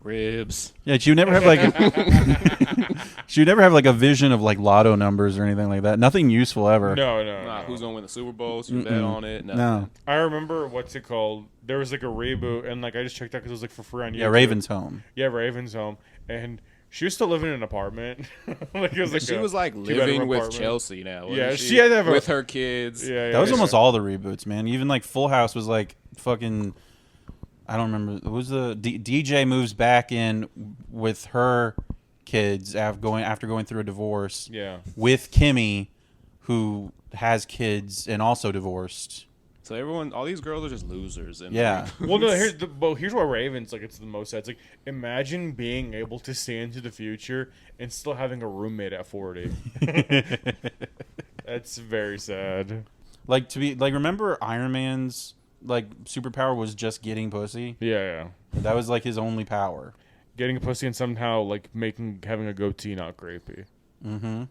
Ribs. Yeah, she would never have like she would never have like a vision of like lotto numbers or anything like that. Nothing useful ever. No. Nah, who's gonna win the Super Bowl? So you bet on it. Nothing. No. I remember what's it called? There was like a reboot, and like I just checked out because it was like for free on YouTube. Yeah, Raven's Home. Yeah, Raven's Home, and she was still living in an apartment. Like it was like She a was like two-bedroom living with apartment. Chelsea now. wasn't Yeah, she? she had to have with her kids. Yeah, That was yeah. almost all the reboots, man. Even like Full House was like fucking. I don't remember. It was the DJ moves back in with her kids after going through a divorce. Yeah. With Kimmy, who has kids and also divorced. So everyone, all these girls are just losers. And Yeah. Well, no. Here's what Raven's like. It's the most sad. It's like imagine being able to see into the future and still having a roommate at 40. That's very sad. Like remember Iron Man's like superpower was just getting pussy. Yeah. That was like his only power. Getting a pussy and somehow like having a goatee not creepy. Mm-hmm.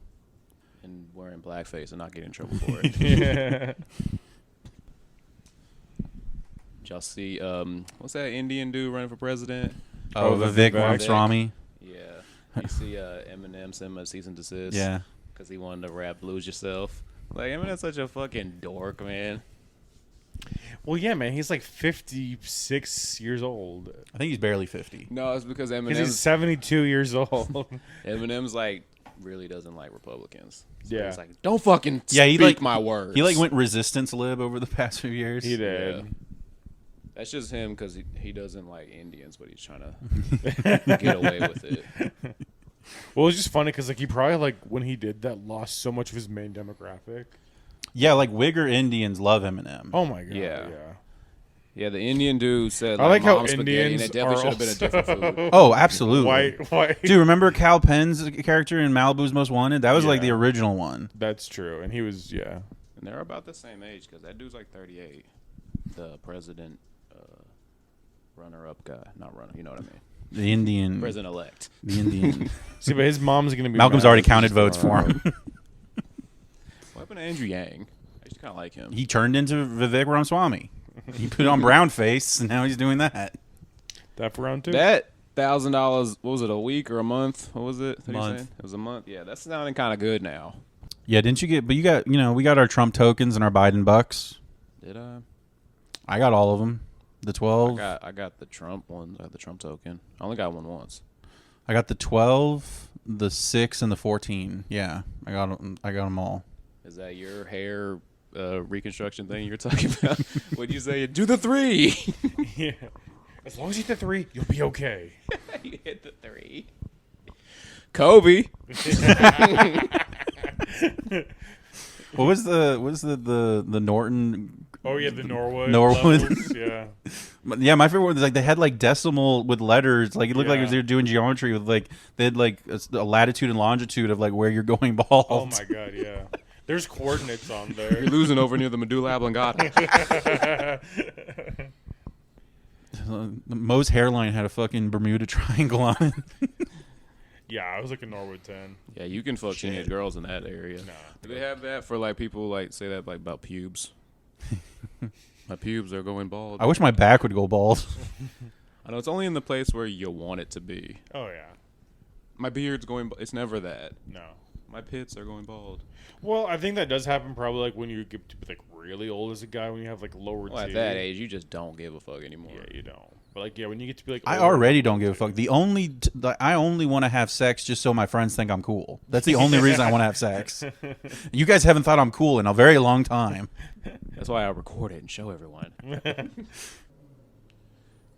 and wearing blackface and not getting in trouble for it. Yeah. Did y'all see what's that Indian dude running for president? Oh, Vivek Ramaswamy. Yeah. You see Eminem send him a cease and desist. Yeah. Because he wanted to rap Lose Yourself. Like, Eminem's such a fucking dork, man. Well, yeah, man. He's like 56 years old. I think he's barely 50. No, it's because Because he's 72 years old. Eminem's like really doesn't like Republicans. So Yeah. he's like, don't fucking Yeah, he speak like my words. He like went resistance lib over the past few years. He did. Yeah. That's just him because he doesn't like Indians, but he's trying to get away with it. Well, it's just funny because like he probably like when he did that lost so much of his main demographic. Yeah, like Wigger Indians love Eminem. Oh my god. Yeah. Yeah. Yeah, the Indian dude said I like how mom's spaghetti, and Indians it definitely are should have been a different food. Oh, absolutely. Why? Dude, remember Cal Penn's character in Malibu's Most Wanted? That was like Yeah. the original one. That's true, and he was And they're about the same age because that dude's like 38. The president, runner-up guy, not runner. You know what I mean? The Indian. President-elect. The Indian. See, but his mom's gonna be. Malcolm's mad already if he's counted votes thrown for out. him. What happened to Andrew Yang? I used to kind of like him. He turned into Vivek Ramaswamy. He put on brown face, and now he's doing that. That for round two. That $1,000, what was it, a week or a month? What was it? What are you Month. saying? It was a month. Yeah, that's sounding kind of good now. Yeah, didn't you get? But you got, we got our Trump tokens and our Biden bucks. Did I? I got all of them. The 12. I got the Trump ones. I got the Trump token. I only got one once. I got the 12, the 6, and the 14. Yeah, I got them all. Is that your hair reconstruction thing you were talking about? What'd you say? Do the 3. Yeah. As long as you hit the 3, you'll be okay. You hit the 3. Kobe. What was the Norton? Oh yeah, the Norwood. Norwood. levels, yeah. Yeah, my favorite one was like they had like decimal with letters. Like it looked like Yeah. they were doing geometry with like they had like a latitude and longitude of like where you're going bald. Oh my god, yeah. There's coordinates on there. You're losing over near the medulla oblongata. Mo's hairline had a fucking Bermuda Triangle on it. Yeah, I was like a Norwood 10. Yeah, you can fuck teenage girls in that area. Nah. Do they have that for like people like say that like about pubes? My pubes are going bald. I wish my back would go bald. I know it's only in the place where you want it to be. Oh yeah. My beard's going. It's never that. No. My pits are going bald. Well, I think that does happen probably like when you get to be like really old as a guy when you have like lower Well, at teeth. that age, you just don't give a fuck anymore. Yeah, you don't. But like when you get to be like I older, already don't give a fuck. I only want to have sex just so my friends think I'm cool. That's the only reason I want to have sex. You guys haven't thought I'm cool in a very long time. That's why I record it and show everyone.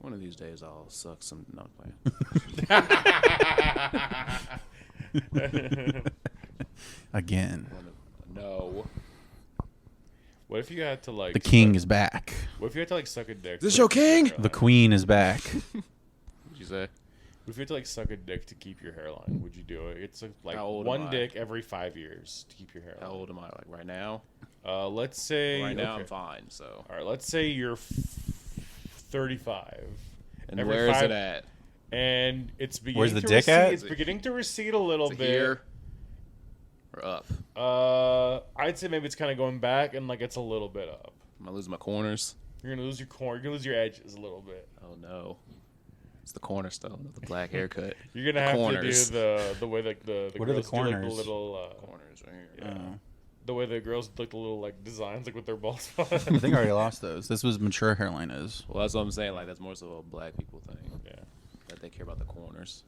One of these days, I'll suck some. No, I'm playing. Again, No. What if you had to like the king is back. What if you had to like suck a dick? This to your keep your king? The hairline? queen is back. What'd you say? What if you had to like suck a dick to keep your hairline? Would you do it? It's like How old one am I? dick every 5 years to keep your hairline. How old am I? Like right now? Let's say Right now, okay. I'm fine. So. All right, let's say you're 35. And Every where is 5 it at? And it's beginning Where's the to dick recede. at? It's beginning to recede a little Is it bit. here or up? I'd say maybe it's kind of going back and like it's a little bit up. Am I losing my corners? You're gonna lose your corner. You're gonna lose your edges a little bit. Oh no. It's the cornerstone of the black haircut. You're gonna The have corners. to do the way like the What are the girls do, like, corners? the little Corners right here. yeah. Oh. The way the girls look the little like designs like with their bald spot. I think I already lost those. This was mature hairline is. Well, that's what I'm saying. Like that's more so a black people thing. Yeah. That they care about the corners.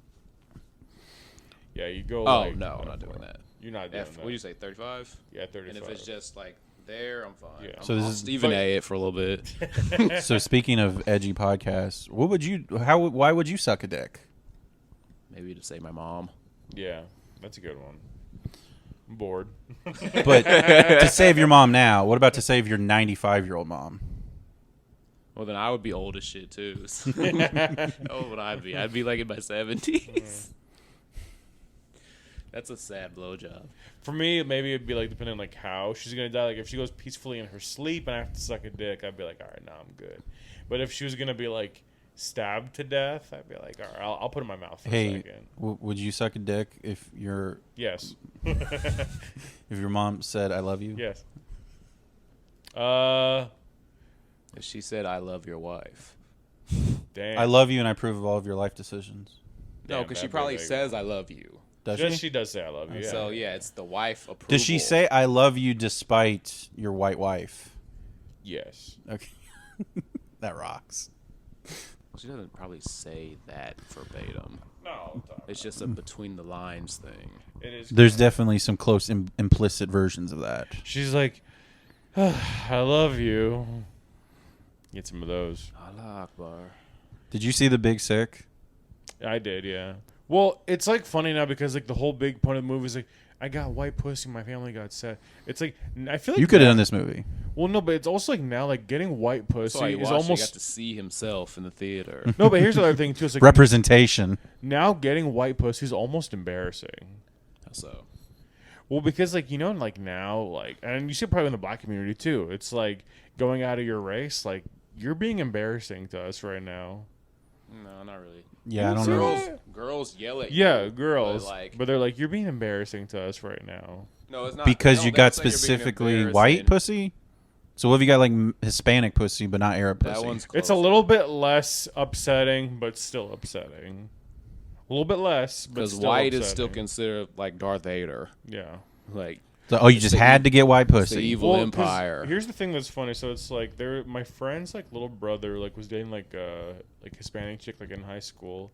Yeah, you go. Oh like, no, I'm not doing that. You're not doing that. What do you say? 35. Yeah, 35. And if it's just like there, I'm fine. Yeah. So this I'll is- Stephen A. it for a little bit. So speaking of edgy podcasts, why would you suck a dick? Maybe to say my mom. Yeah, that's a good one. I'm bored. But to save your mom now, what about to save your 95-year-old mom? Well, then I would be old as shit too. How old would I be? I'd be like in my 70s. That's a sad blowjob. For me, maybe it'd be like depending on like how she's gonna die. Like if she goes peacefully in her sleep and I have to suck a dick, I'd be like, all right, now I'm good. But if she was gonna be like stabbed to death, I'd be like, all right, I'll put it in my mouth for a Hey, second. would you suck a dick if your Yes. mom said I love you? Yes. If she said, "I love your wife," Damn. I love you and I approve of all of your life decisions. no, Damn, because she that'd be probably big. says, "I love you." Does Yes, she? she does say I love you. Yeah. So yeah, it's the wife approval. Does she say I love you despite your white wife? Yes. Okay. That rocks. Well, she doesn't probably say that verbatim. No. It's just a between the lines thing. It is. There's definitely some close implicit versions of that. She's like, I love you. Get some of those. Allah Akbar. Did you see The Big Sick? I did, yeah. Well, it's like funny now because like the whole big point of the movie is like I got white pussy, my family got sad. It's like I feel like You could have now- done this movie. Well, no, but it's also like now like getting white pussy So he is got almost to see himself in the theater. no. But here's the other thing too. It's like Representation. now getting white pussy is almost embarrassing. So Well, because like like now like and you see it probably in the black community too. It's like going out of your race. Like you're being embarrassing to us right now. no, not really. Yeah, I don't know. Girls yell at you. Yeah, girls. Like, But they're like, you're being embarrassing to us right now. no, it's not Because no, you they got don't say you're being specifically white embarrassing. pussy? So what if you got like Hispanic pussy but not Arab pussy? That one's close. It's a little bit less upsetting, but still upsetting. A little bit less, but because still white upsetting. is still considered like Darth Vader. Yeah. Like So, oh, you just had to get white it's the pussy. evil 'cause empire. Here's the thing that's funny. So it's like my friend's like little brother like was dating like Hispanic chick like in high school,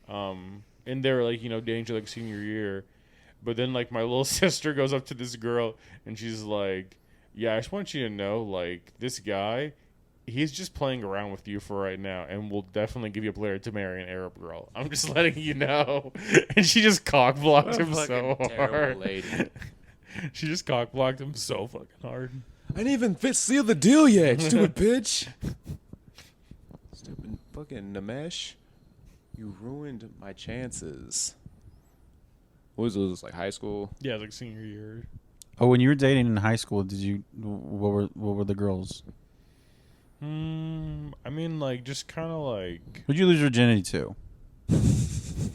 and they were like dating to like senior year, but then like my little sister goes up to this girl and she's like, yeah, I just want you to know like this guy, he's just playing around with you for right now, and will definitely give you a player to marry an Arab girl. I'm just letting you know. And she just cock blocked him so hard. Terrible lady. She just cock blocked him so fucking hard. I didn't even seal the deal yet, stupid bitch. Stupid fucking Namesh. You ruined my chances. What was this, like high school? Yeah, like senior year. Oh, when you were dating in high school, what were the girls? I mean, like, just kind of like Who'd you lose your virginity to?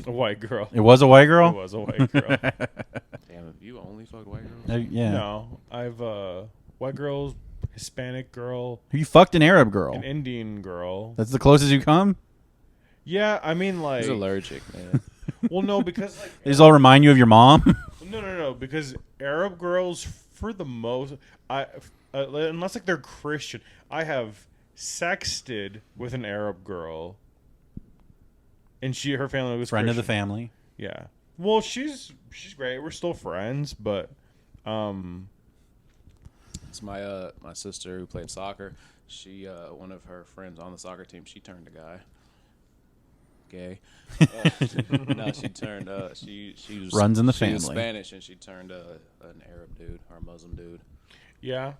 a white girl. It was a white It girl? was a white girl. Damn, have you only fucked white girls? Yeah. No, I've white girls, Hispanic girl, You fucked an Arab girl. an Indian girl. That's the closest you come? Yeah, I mean, like, He's allergic, man. well, no, because like, They just all remind you of your mom? no, because Arab girls, for the most, unless like they're Christian, I have sexted with an Arab girl, and her family was Friend of the Christian. family. Yeah. Well, she's great. We're still friends, but It's my my sister who played soccer. She one of her friends on the soccer team. She turned a guy. Gay. No, she turned. She was Runs in the she was family. Spanish, and she turned an Arab dude or a Muslim dude. yeah,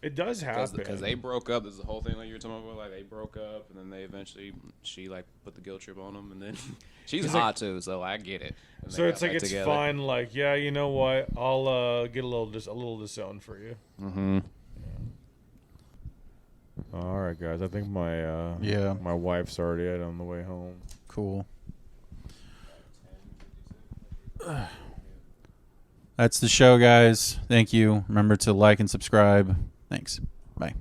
it does happen. Because they broke up. There's the whole thing like you were talking about. Like they broke up, and then they eventually she like put the guilt trip on him, and then she's It's hot like- too, so I get it. And So they it's got like back it's together. fine. Like, yeah, you know what? I'll get a little disowned for you. Mm-hmm. All right, guys. I think my wife's already out on the way home. Cool. That's the show, guys. Thank you. Remember to like and subscribe. Thanks. Bye.